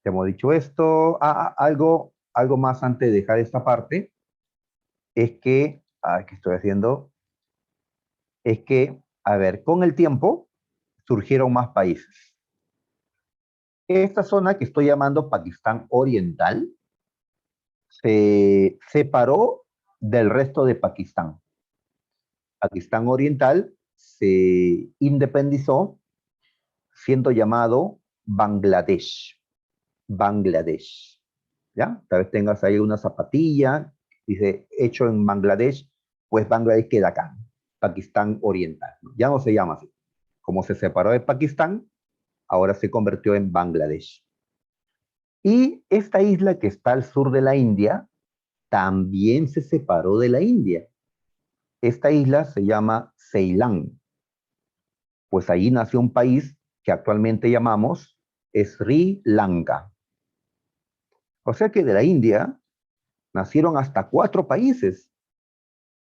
Speaker 1: te hemos dicho esto. Algo más antes de dejar esta parte, es que, ¿qué estoy haciendo? Es que, a ver, con el tiempo surgieron más países. Esta zona que estoy llamando Pakistán Oriental se separó del resto de Pakistán. Pakistán Oriental se independizó siendo llamado Bangladesh. Bangladesh. ¿Ya? Tal vez tengas ahí una zapatilla, dice hecho en Bangladesh, pues Bangladesh queda acá, Pakistán Oriental. Ya no se llama así. Como se separó de Pakistán, ahora se convirtió en Bangladesh. Y esta isla que está al sur de la India también se separó de la India. Esta isla se llama Ceilán. Pues ahí nació un país que actualmente llamamos Sri Lanka. O sea que de la India nacieron hasta 4 países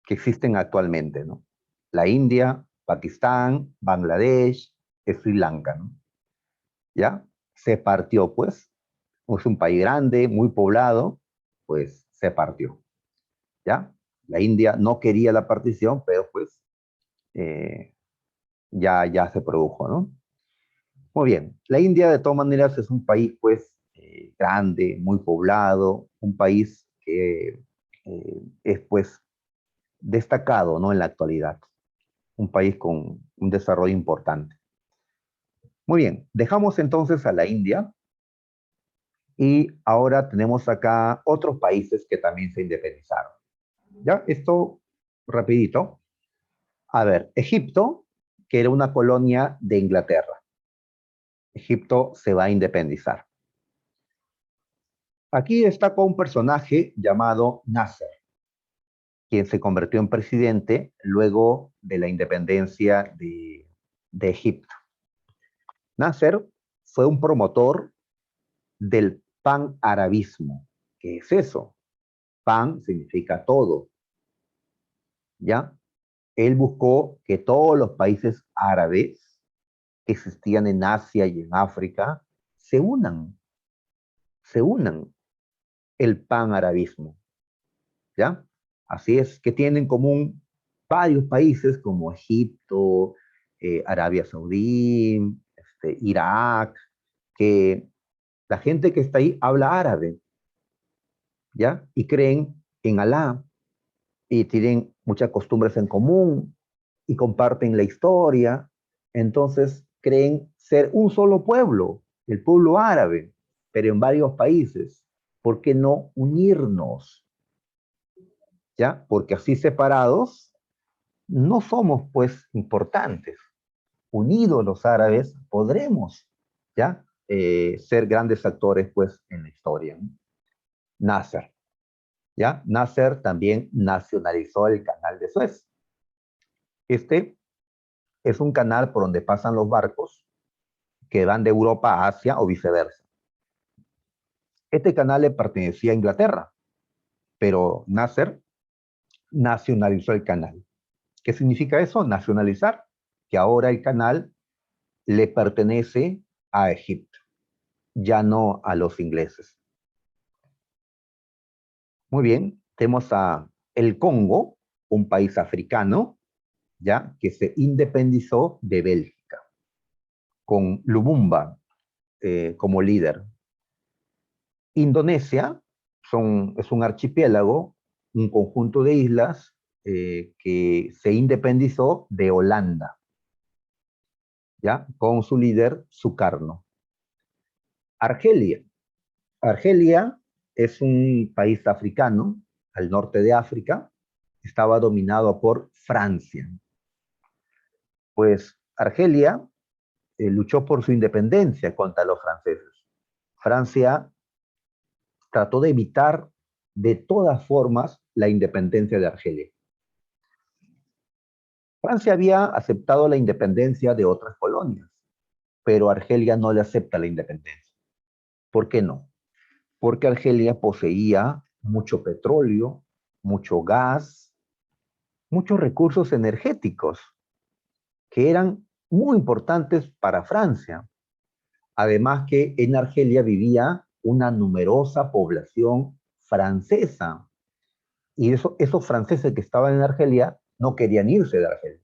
Speaker 1: que existen actualmente, ¿no? La India, Pakistán, Bangladesh, Sri Lanka, ¿no? ¿Ya? Se partió, pues. Es un país grande, muy poblado, pues se partió, ¿ya? La India no quería la partición, pero pues eh, ya se produjo, ¿no? Muy bien. La India, de todas maneras, es un país, pues, grande, muy poblado, un país que es, pues, destacado, ¿no? En la actualidad. Un país con un desarrollo importante. Muy bien. Dejamos entonces a la India y ahora tenemos acá otros países que también se independizaron. ¿Ya? Esto rapidito. A ver, Egipto, que era una colonia de Inglaterra. Egipto se va a independizar. Aquí está con un personaje llamado Nasser, quien se convirtió en presidente luego de la independencia de Egipto. Nasser fue un promotor del panarabismo. ¿Qué es eso? Pan significa todo, ¿ya? Él buscó que todos los países árabes que existían en Asia y en África se unan el panarabismo, ¿ya? Así es que tienen en común varios países como Egipto, Arabia Saudí, Irak, que la gente que está ahí habla árabe, ¿ya? Y creen en Alá y tienen muchas costumbres en común y comparten la historia. Entonces creen ser un solo pueblo, el pueblo árabe, pero en varios países. ¿Por qué no unirnos? ¿Ya? Porque así separados no somos pues importantes. Unidos los árabes podremos, ¿ya? Ser grandes actores pues en la historia. Nasser, ¿ya? Nasser también nacionalizó el canal de Suez. Este es un canal por donde pasan los barcos que van de Europa a Asia o viceversa. Este canal le pertenecía a Inglaterra, pero Nasser nacionalizó el canal. ¿Qué significa eso? Nacionalizar, que ahora el canal le pertenece a Egipto, ya no a los ingleses. Muy bien, tenemos a el Congo, un país africano, ya que se independizó de Bélgica, con Lumumba como líder. Indonesia es un archipiélago, un conjunto de islas que se independizó de Holanda, ¿ya? Con su líder Sukarno. Argelia. Argelia es un país africano, al norte de África, estaba dominado por Francia. Pues Argelia luchó por su independencia contra los franceses. Francia trató de evitar de todas formas la independencia de Argelia. Francia había aceptado la independencia de otras colonias, pero Argelia no le acepta la independencia. ¿Por qué no? Porque Argelia poseía mucho petróleo, mucho gas, muchos recursos energéticos que eran muy importantes para Francia. Además que en Argelia vivía una numerosa población francesa. Y esos franceses que estaban en Argelia no querían irse de Argelia,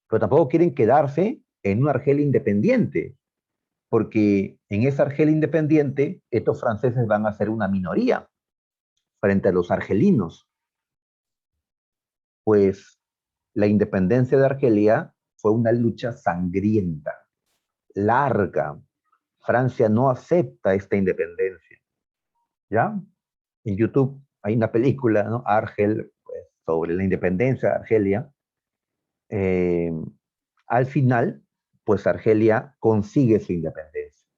Speaker 1: pero tampoco quieren quedarse en una Argelia independiente, porque en esa Argelia independiente estos franceses van a ser una minoría frente a los argelinos. Pues la independencia de Argelia fue una lucha sangrienta, larga. Francia no acepta esta independencia, ¿ya? En YouTube hay una película, ¿no? Argel, pues, sobre la independencia de Argelia. Eh, Al final, pues Argelia consigue su independencia,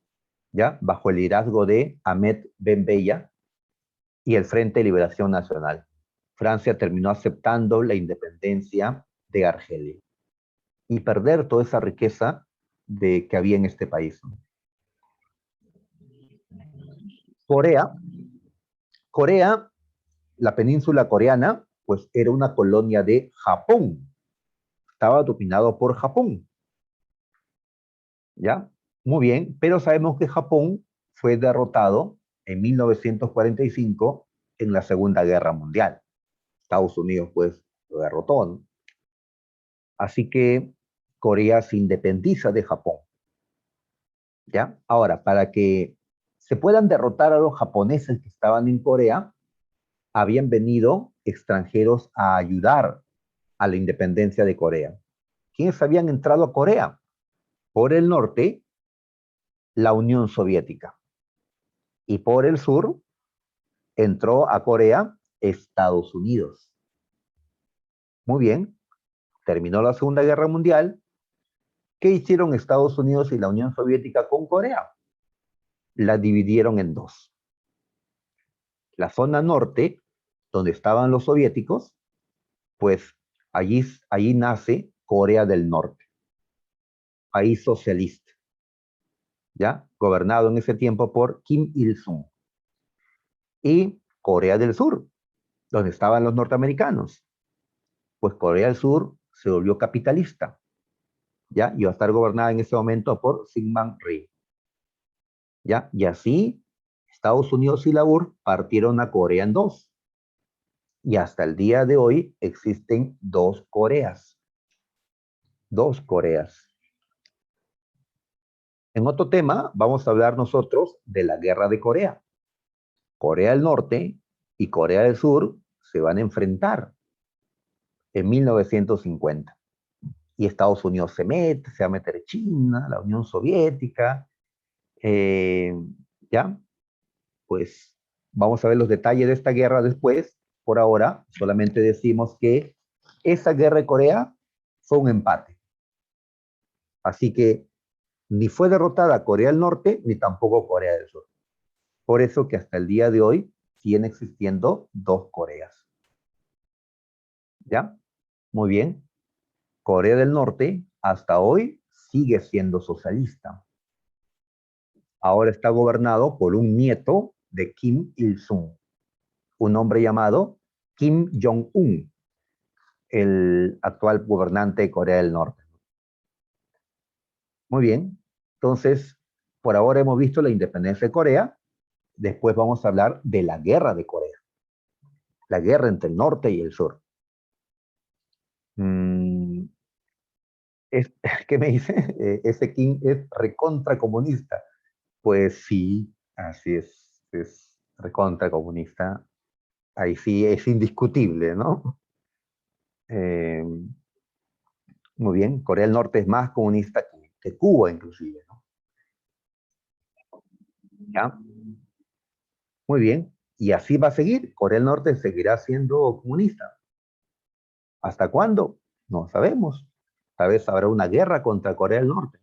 Speaker 1: ¿ya? Bajo el liderazgo de Ahmed Ben Bella y el Frente de Liberación Nacional. Francia terminó aceptando la independencia de Argelia y perder toda esa riqueza que había en este país. Corea, Corea, la península coreana, pues era una colonia de Japón, estaba dominado por Japón, ¿ya? Muy bien, pero sabemos que Japón fue derrotado en 1945 en la Segunda Guerra Mundial. Estados Unidos, pues, lo derrotó, ¿no? Así que Corea se independiza de Japón, ¿ya? Ahora, para que se puedan derrotar a los japoneses que estaban en Corea, habían venido extranjeros a ayudar a la independencia de Corea. ¿Quiénes habían entrado a Corea? Por el norte, la Unión Soviética. Y por el sur, entró a Corea Estados Unidos. Muy bien, terminó la Segunda Guerra Mundial. ¿Qué hicieron Estados Unidos y la Unión Soviética con Corea? La dividieron en dos. La zona norte, donde estaban los soviéticos, pues allí nace Corea del Norte, país socialista, ¿ya? Gobernado en ese tiempo por Kim Il-sung. Y Corea del Sur, donde estaban los norteamericanos, pues Corea del Sur se volvió capitalista, ¿ya? Y va a estar gobernada en ese momento por Syngman Rhee, ¿ya? Y así Estados Unidos y la URSS partieron a Corea en dos. Y hasta el día de hoy existen dos Coreas. Dos Coreas. En otro tema, vamos a hablar nosotros de la Guerra de Corea. Corea del Norte y Corea del Sur se van a enfrentar en 1950. Y Estados Unidos se va a meter China, la Unión Soviética, eh, ¿ya? Pues vamos a ver los detalles de esta guerra después. Por ahora, solamente decimos que esa guerra de Corea fue un empate. Así que ni fue derrotada Corea del Norte, ni tampoco Corea del Sur. Por eso que hasta el día de hoy siguen existiendo dos Coreas. ¿Ya? Muy bien. Corea del Norte hasta hoy sigue siendo socialista. Ahora está gobernado por un nieto de Kim Il-sung, un hombre llamado Kim Jong-un, el actual gobernante de Corea del Norte. Muy bien. Entonces, por ahora hemos visto la independencia de Corea. Después vamos a hablar de la guerra de Corea, la guerra entre el norte y el sur. Mm, ¿Qué me dice? Ese Kim es recontra comunista. Pues sí, así es recontra comunista. Ahí sí es indiscutible, ¿no? Eh, muy bien, Corea del Norte es más comunista que Cuba, inclusive, ¿no? ¿Ya? Muy bien, y así va a seguir. Corea del Norte seguirá siendo comunista. ¿Hasta cuándo? No sabemos. Tal vez habrá una guerra contra Corea del Norte.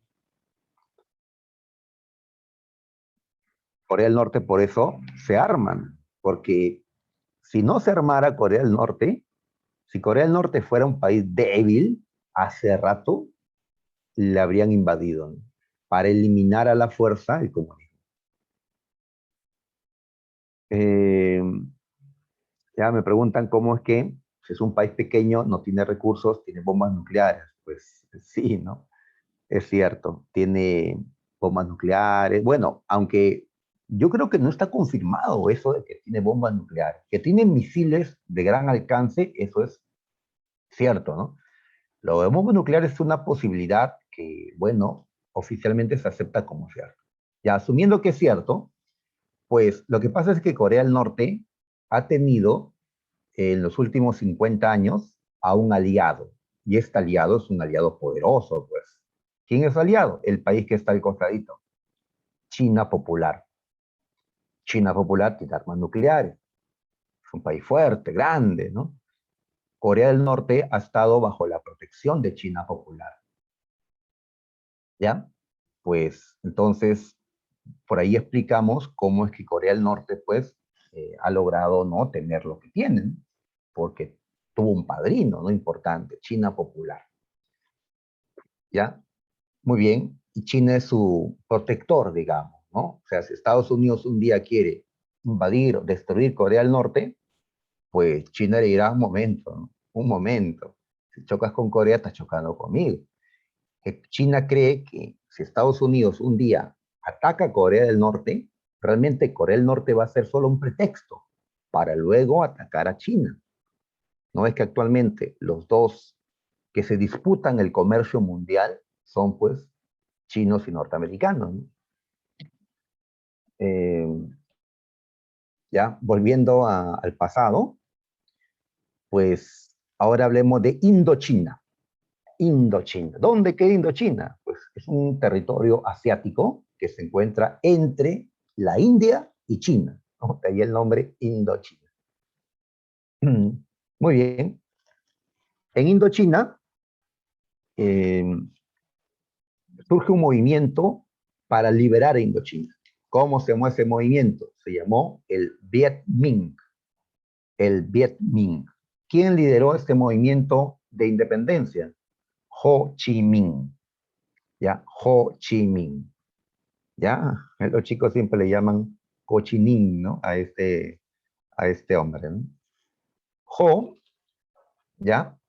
Speaker 1: Corea del Norte por eso se arman, porque si no se armara Corea del Norte, si Corea del Norte fuera un país débil, hace rato le habrían invadido, ¿no? Para eliminar a la fuerza el comunismo. Eh, ya me preguntan cómo es que, si es un país pequeño, no tiene recursos, tiene bombas nucleares. Pues sí, ¿no? Es cierto, tiene bombas nucleares. Bueno, aunque yo creo que no está confirmado eso de que tiene bombas nucleares. Que tiene misiles de gran alcance, eso es cierto, ¿no? Lo de bombas nucleares es una posibilidad que, bueno, oficialmente se acepta como cierto. Ya asumiendo que es cierto, pues lo que pasa es que Corea del Norte ha tenido en los últimos 50 años a un aliado, y este aliado es un aliado poderoso, pues. ¿Quién es aliado? El país que está al costadito, China Popular. China Popular tiene armas nucleares, es un país fuerte, grande, ¿no? Corea del Norte ha estado bajo la protección de China Popular, ¿ya? Pues entonces, por ahí explicamos cómo es que Corea del Norte, pues, ha logrado no tener lo que tienen, porque tuvo un padrino, ¿no? Importante, China Popular, ¿ya? Muy bien, y China es su protector, digamos, ¿no? O sea, si Estados Unidos un día quiere invadir o destruir Corea del Norte, pues China le dirá un momento, ¿no? Un momento. Si chocas con Corea, estás chocando conmigo. Que China cree que si Estados Unidos un día ataca a Corea del Norte, realmente Corea del Norte va a ser solo un pretexto para luego atacar a China. No es que actualmente los dos que se disputan el comercio mundial son pues chinos y norteamericanos, ¿no? Eh, ya volviendo al pasado, pues ahora hablemos de Indochina. Indochina. ¿Dónde queda Indochina? Pues es un territorio asiático que se encuentra entre la India y China, ¿no? De ahí el nombre Indochina. Muy bien. En Indochina eh, surge un movimiento para liberar a Indochina. ¿Cómo se llamó ese movimiento? Se llamó el Viet Minh. El Viet Minh. ¿Quién lideró este movimiento de independencia? Ho Chi Minh. ¿Ya? Ho Chi Minh. ¿Ya? Los chicos siempre le llaman cochinín, ¿no? A este hombre, ¿no? Ho, ¿ya?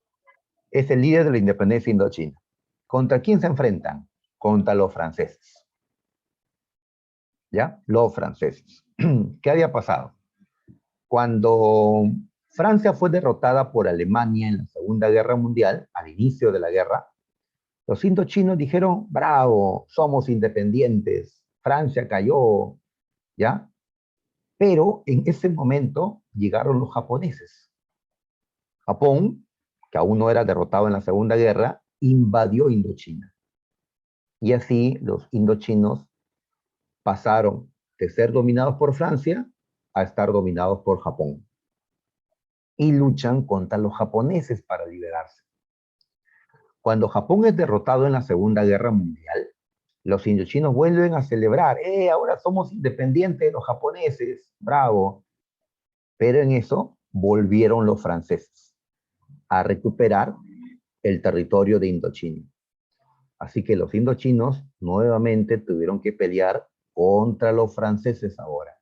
Speaker 1: Es el líder de la independencia indochina. ¿Contra quién se enfrentan? Contra los franceses. ¿Ya? Los franceses. ¿Qué había pasado? Cuando Francia fue derrotada por Alemania en la Segunda Guerra Mundial, al inicio de la guerra, los indochinos dijeron, bravo, somos independientes, Francia cayó, ¿ya? Pero en ese momento llegaron los japoneses. Japón, que aún no era derrotado en la Segunda Guerra, invadió Indochina. Y así los indochinos pasaron de ser dominados por Francia a estar dominados por Japón. Y luchan contra los japoneses para liberarse. Cuando Japón es derrotado en la Segunda Guerra Mundial, los indochinos vuelven a celebrar, ahora somos independientes de los japoneses, bravo. Pero en eso volvieron los franceses a recuperar el territorio de Indochina. Así que los indochinos nuevamente tuvieron que pelear contra los franceses ahora.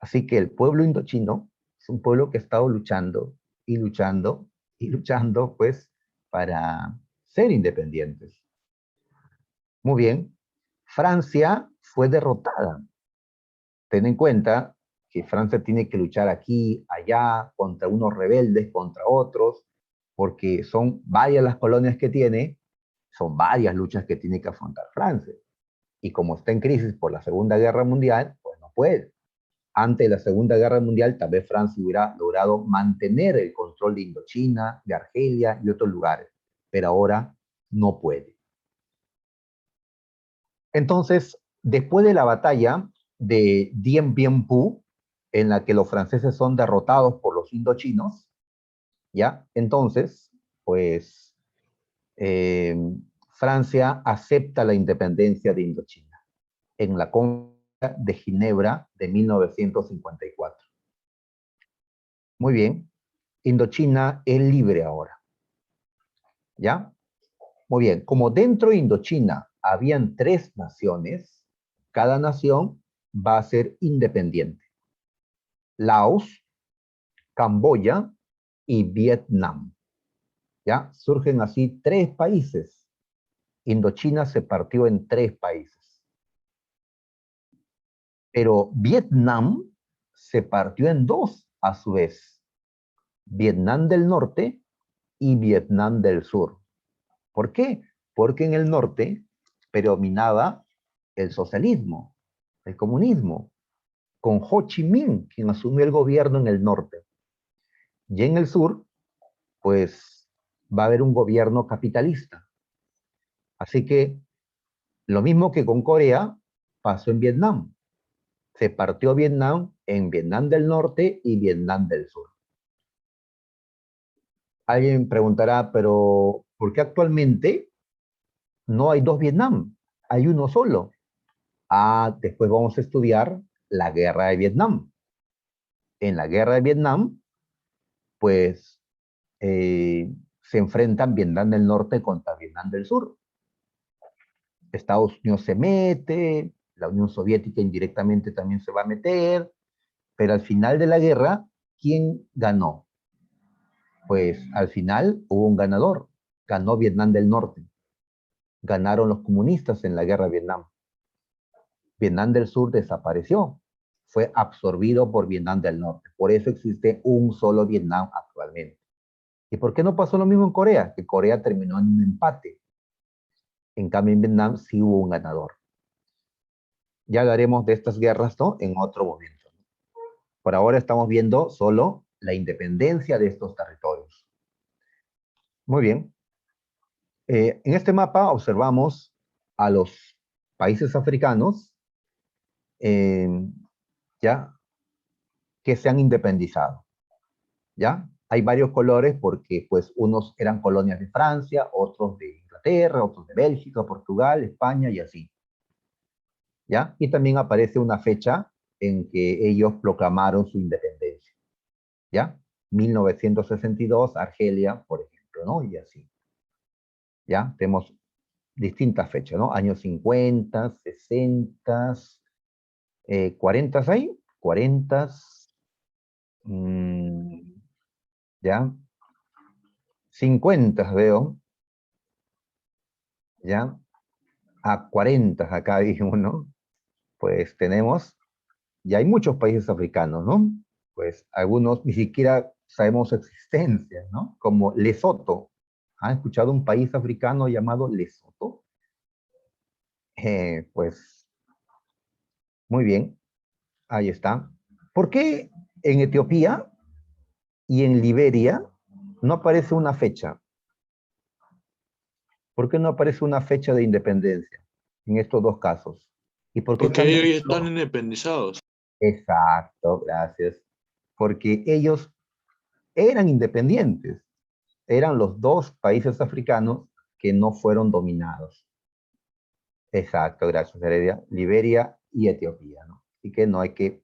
Speaker 1: Así que el pueblo indochino es un pueblo que ha estado luchando y luchando y luchando, pues, para ser independientes. Muy bien, Francia fue derrotada. Ten en cuenta que Francia tiene que luchar aquí, allá, contra unos rebeldes, contra otros, porque son varias las colonias que tiene, son varias luchas que tiene que afrontar Francia. Y como está en crisis por la Segunda Guerra Mundial, pues no puede. Antes de la Segunda Guerra Mundial, tal vez Francia hubiera logrado mantener el control de Indochina, de Argelia y otros lugares, pero ahora no puede. Entonces, después de la batalla de Dien Bien Phu, en la que los franceses son derrotados por los indochinos, ¿ya? Entonces, pues, eh, Francia acepta la independencia de Indochina en la Conferencia de Ginebra de 1954. Muy bien, Indochina es libre ahora, ¿ya? Muy bien, como dentro de Indochina habían 3 naciones, cada nación va a ser independiente. Laos, Camboya y Vietnam. ¿Ya? Surgen así 3 países. Indochina se partió en 3 países. Pero Vietnam se partió en 2 a su vez. Vietnam del Norte y Vietnam del Sur. ¿Por qué? Porque en el norte predominaba el socialismo, el comunismo, con Ho Chi Minh, quien asumió el gobierno en el norte. Y en el sur, pues va a haber un gobierno capitalista. Así que lo mismo que con Corea pasó en Vietnam. Se partió Vietnam en Vietnam del Norte y Vietnam del Sur. Alguien preguntará, pero ¿por qué actualmente no hay 2 Vietnam? Hay uno solo. Después vamos a estudiar la guerra de Vietnam. En la guerra de Vietnam, pues se enfrentan Vietnam del Norte contra Vietnam del Sur. Estados Unidos se mete, la Unión Soviética indirectamente también se va a meter, pero al final de la guerra, ¿quién ganó? Pues al final hubo un ganador, ganó Vietnam del Norte, ganaron los comunistas en la guerra de Vietnam. Vietnam del Sur desapareció, fue absorbido por Vietnam del Norte, por eso existe un solo Vietnam actualmente. ¿Y por qué no pasó lo mismo en Corea? Que Corea terminó en un empate. En cambio, en Vietnam sí hubo un ganador. Ya hablaremos de estas guerras, ¿no?, en otro momento. Por ahora estamos viendo solo la independencia de estos territorios. Muy bien. En este mapa observamos a los países africanos eh, ya que se han independizado. ¿Ya? Hay varios colores porque pues unos eran colonias de Francia, otros de Inglaterra, otros de Bélgica, Portugal, España y así. ¿ya? Y también aparece una fecha en que ellos proclamaron su independencia, ¿ya? 1962, Argelia, por ejemplo, ¿no? Y así, ¿ya? Tenemos distintas fechas, ¿no? Años 50, 60, 40 hay, 40, mm, ¿ya? 50 veo, ¿ya? A 40 acá dijimos, ¿no? Pues tenemos, ya hay muchos países africanos, ¿no? Pues algunos ni siquiera sabemos su existencia, ¿no? Como Lesoto. ¿Han escuchado un país africano llamado Lesoto? Pues muy bien, ahí está. ¿Por qué en Etiopía y en Liberia no aparece una fecha? ¿Por qué no aparece una fecha de independencia en estos dos casos? ¿Y por qué
Speaker 2: Porque
Speaker 1: cambian?
Speaker 2: ellos ya están independizados.
Speaker 1: Exacto, gracias. Porque ellos eran independientes. Eran los dos países africanos que no fueron dominados. Exacto, gracias, Heredia. Liberia y Etiopía, ¿no? Así que no hay que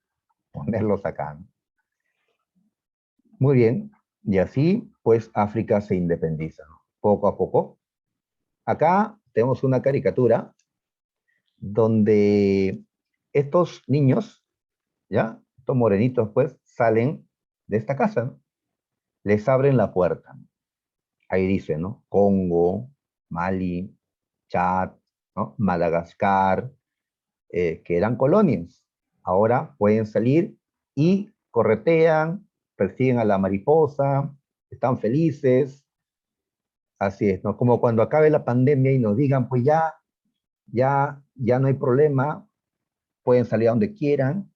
Speaker 1: ponerlos acá, ¿no? Muy bien. Y así, pues, África se independiza, ¿no? Poco a poco. Acá tenemos una caricatura donde estos niños, ¿ya? Estos morenitos, pues, salen de esta casa, ¿no? Les abren la puerta. Ahí dice, ¿no? Congo, Mali, Chad, ¿no? Madagascar, que eran colonias. Ahora pueden salir y corretean, persiguen a la mariposa, están felices. Así es, ¿no? Como cuando acabe la pandemia y nos digan, pues ya no hay problema, pueden salir a donde quieran,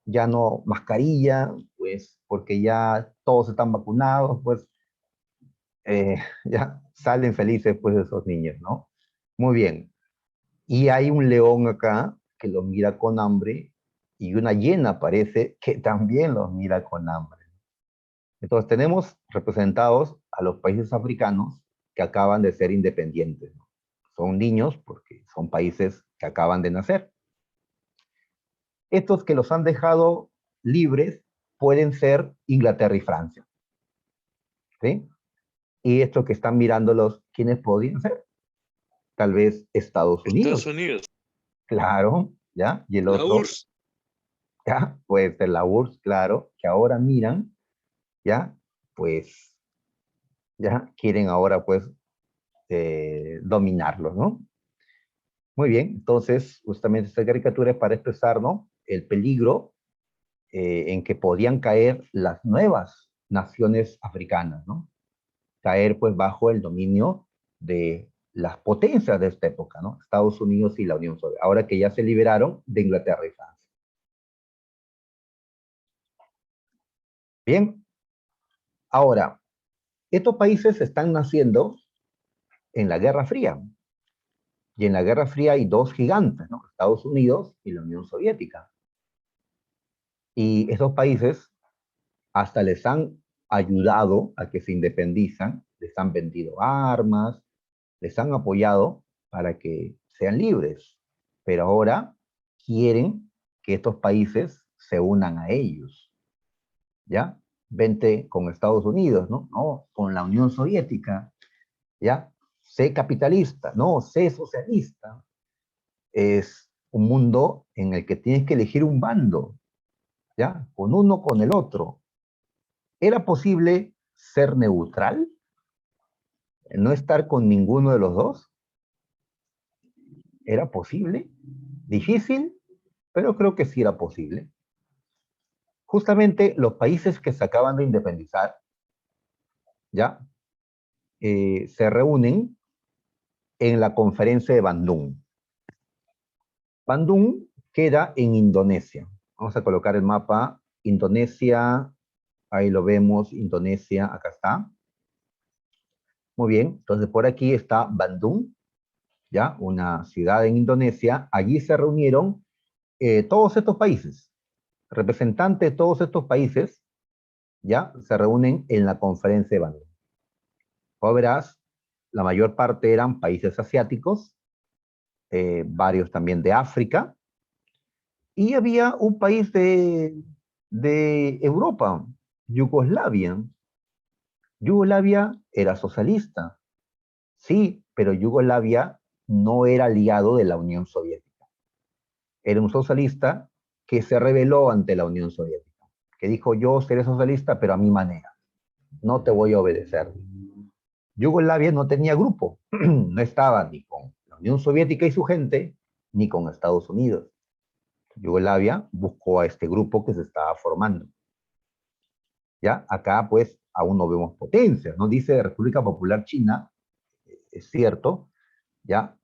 Speaker 1: ya no mascarilla, pues porque ya todos están vacunados, pues ya salen felices pues esos niños, ¿no? Muy bien. Y hay un león acá que los mira con hambre y una hiena parece que también los mira con hambre. Entonces tenemos representados a los países africanos que acaban de ser independientes, ¿no? Son niños porque son países que acaban de nacer. Estos que los han dejado libres pueden ser Inglaterra y Francia, ¿sí? Y estos que están mirándolos, ¿quiénes podrían ser? Tal vez Estados
Speaker 2: Estados
Speaker 1: Unidos,
Speaker 2: Unidos,
Speaker 1: claro, ¿ya? Y el
Speaker 2: la
Speaker 1: otro,
Speaker 2: URSS.
Speaker 1: ¿ya? Puede ser la URSS, claro, que ahora miran, ¿ya? Pues, ¿ya? Quieren ahora, pues, dominarlos, ¿no? Muy bien, entonces, justamente esta caricatura es para expresar, ¿no? El peligro en que podían caer las nuevas naciones africanas, ¿no? Caer, pues, bajo el dominio de las potencias de esta época, ¿no? Estados Unidos y la Unión Soviética, ahora que ya se liberaron de Inglaterra y Francia. Bien, ahora, estos países están naciendo en la Guerra Fría. Y en la Guerra Fría hay dos gigantes, ¿no? Estados Unidos y la Unión Soviética. Y esos países hasta les han ayudado a que se independizan, les han vendido armas, les han apoyado para que sean libres. Pero ahora quieren que estos países se unan a ellos, ¿ya? Vente con Estados Unidos, ¿no? No, con la Unión Soviética, ¿ya? Sé capitalista, no, sé socialista. Es un mundo en el que tienes que elegir un bando, ¿ya? Con uno o con el otro. ¿Era posible ser neutral? ¿No estar con ninguno de los dos? ¿Era posible? Difícil, pero creo que sí era posible. Justamente los países que se acaban de independizar, ¿ya? Se reúnen en la conferencia de Bandung. Bandung queda en Indonesia. Vamos a colocar el mapa. Indonesia, ahí lo vemos, Indonesia, acá está. Muy bien, entonces por aquí está Bandung, ¿ya? Una ciudad en Indonesia. Allí se reunieron todos estos países, representantes de todos estos países, ¿ya? Se reúnen en la conferencia de Bandung. Como verás, la mayor parte eran países asiáticos, varios también de África, Y había un país de Europa, Yugoslavia. Yugoslavia era socialista, sí, pero Yugoslavia no era aliado de la Unión Soviética. Era un socialista que se rebeló ante la Unión Soviética, que dijo, yo seré socialista, pero a mi manera, no te voy a obedecer. Yugoslavia no tenía grupo, no estaba ni con la Unión Soviética y su gente, ni con Estados Unidos. Yugoslavia buscó a este grupo que se estaba formando. ¿Ya? Acá, pues, aún no vemos potencias, ¿no? Dice República Popular China, es cierto, ¿ya?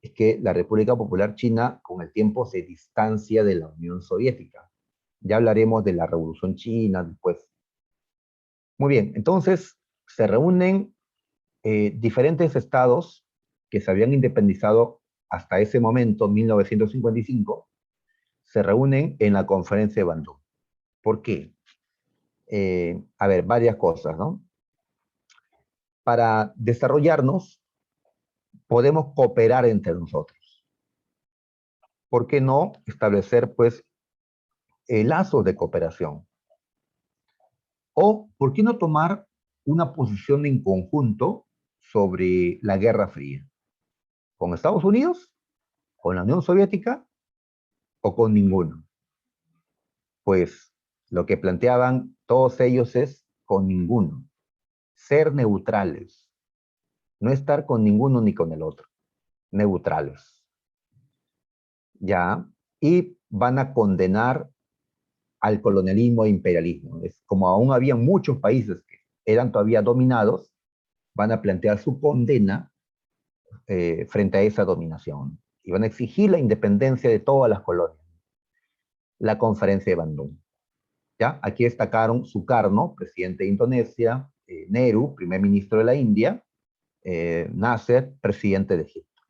Speaker 1: Es que la República Popular China con el tiempo se distancia de la Unión Soviética. Ya hablaremos de la Revolución China después. Muy bien, entonces se reúnen diferentes estados que se habían independizado hasta ese momento, 1955, se reúnen en la conferencia de Bandung. ¿Por qué? A ver, varias cosas, ¿no? Para desarrollarnos, podemos cooperar entre nosotros. ¿Por qué no establecer, pues, lazos de cooperación? O, ¿por qué no tomar una posición en conjunto sobre la Guerra Fría? ¿Con Estados Unidos? ¿Con la Unión Soviética? ¿O con ninguno? Pues lo que planteaban todos ellos es con ninguno. Ser neutrales. No estar con ninguno ni con el otro. Neutrales. ¿Ya? Y van a condenar al colonialismo e imperialismo. Es como aún había muchos países que eran todavía dominados, van a plantear su condena frente a esa dominación y van a exigir la independencia de todas las colonias. La conferencia de Bandung. ¿Ya? Aquí destacaron Sukarno, presidente de Indonesia, Nehru, primer ministro de la India, Nasser, presidente de Egipto.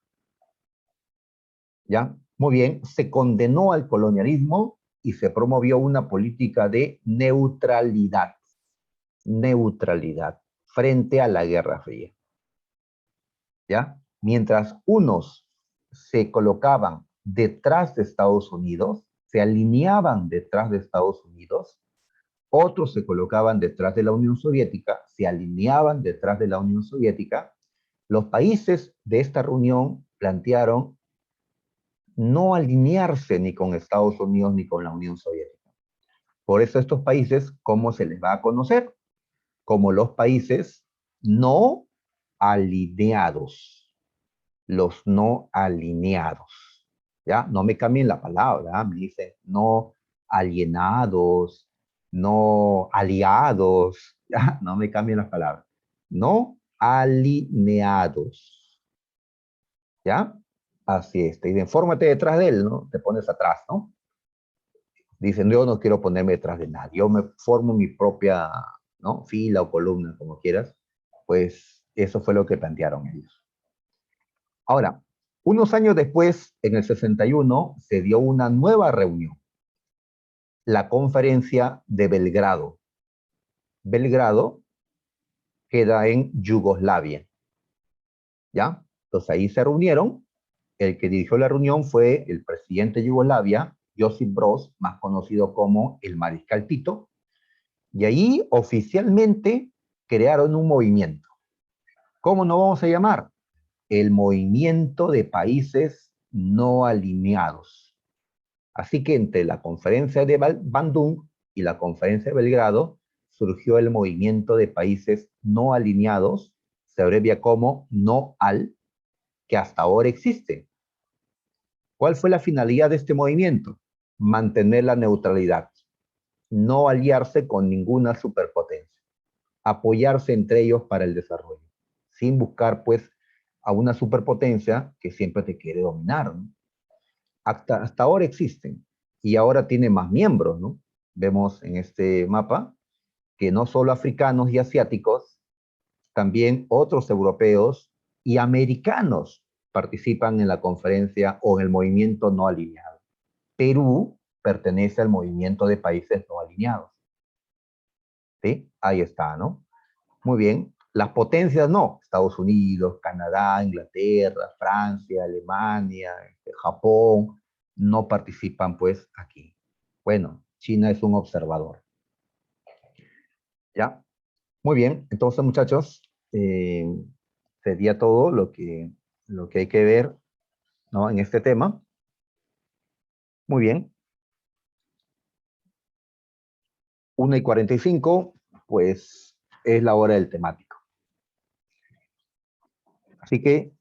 Speaker 1: ¿Ya? Muy bien, se condenó al colonialismo y se promovió una política de neutralidad. Neutralidad frente a la Guerra Fría. ¿Ya? Mientras unos se colocaban detrás de Estados Unidos, se alineaban detrás de Estados Unidos, otros se colocaban detrás de la Unión Soviética, se alineaban detrás de la Unión Soviética. Los países de esta reunión plantearon no alinearse ni con Estados Unidos ni con la Unión Soviética. Por eso estos países, ¿cómo se les va a conocer? Como los países no alineados. Los no alineados. ¿Ya? No me cambien la palabra, me dicen no alienados, no aliados, ¿ya? No me cambien las palabras. No alineados. ¿Ya? Así es, te dicen, fórmate detrás de él, ¿no? Te pones atrás, ¿no? Dicen, yo no quiero ponerme detrás de nadie, yo me formo mi propia, ¿no? Fila o columna, como quieras. Pues eso fue lo que plantearon ellos. Ahora, unos años después, en el 61, se dio una nueva reunión, la conferencia de Belgrado. Belgrado queda en Yugoslavia, ¿ya? Entonces ahí se reunieron. El que dirigió la reunión fue el presidente de Yugoslavia, Josip Broz, más conocido como el Mariscal Tito, y ahí oficialmente crearon un movimiento. ¿Cómo nos vamos a llamar? El Movimiento de Países No Alineados. Así que entre la conferencia de Bandung y la conferencia de Belgrado surgió el Movimiento de Países No Alineados, se abrevia como NOAL, que hasta ahora existe. ¿Cuál fue la finalidad de este movimiento? Mantener la neutralidad, no aliarse con ninguna superpotencia, apoyarse entre ellos para el desarrollo, sin buscar pues a una superpotencia que siempre te quiere dominar, ¿no? Hasta ahora existen y ahora tiene más miembros, ¿no? Vemos en este mapa que no solo africanos y asiáticos, también otros europeos y americanos participan en la conferencia o en el movimiento no alineado. Perú pertenece al movimiento de países no alineados. ¿Sí? Ahí está, ¿no? Muy bien. Las potencias no. Estados Unidos, Canadá, Inglaterra, Francia, Alemania, Japón, no participan pues aquí. Bueno, China es un observador. ¿Ya? Muy bien, entonces muchachos, sería todo lo que hay que ver, ¿no? En este tema. Muy bien, 1:45, pues es la hora del temático. Así que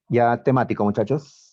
Speaker 1: ya temático, muchachos.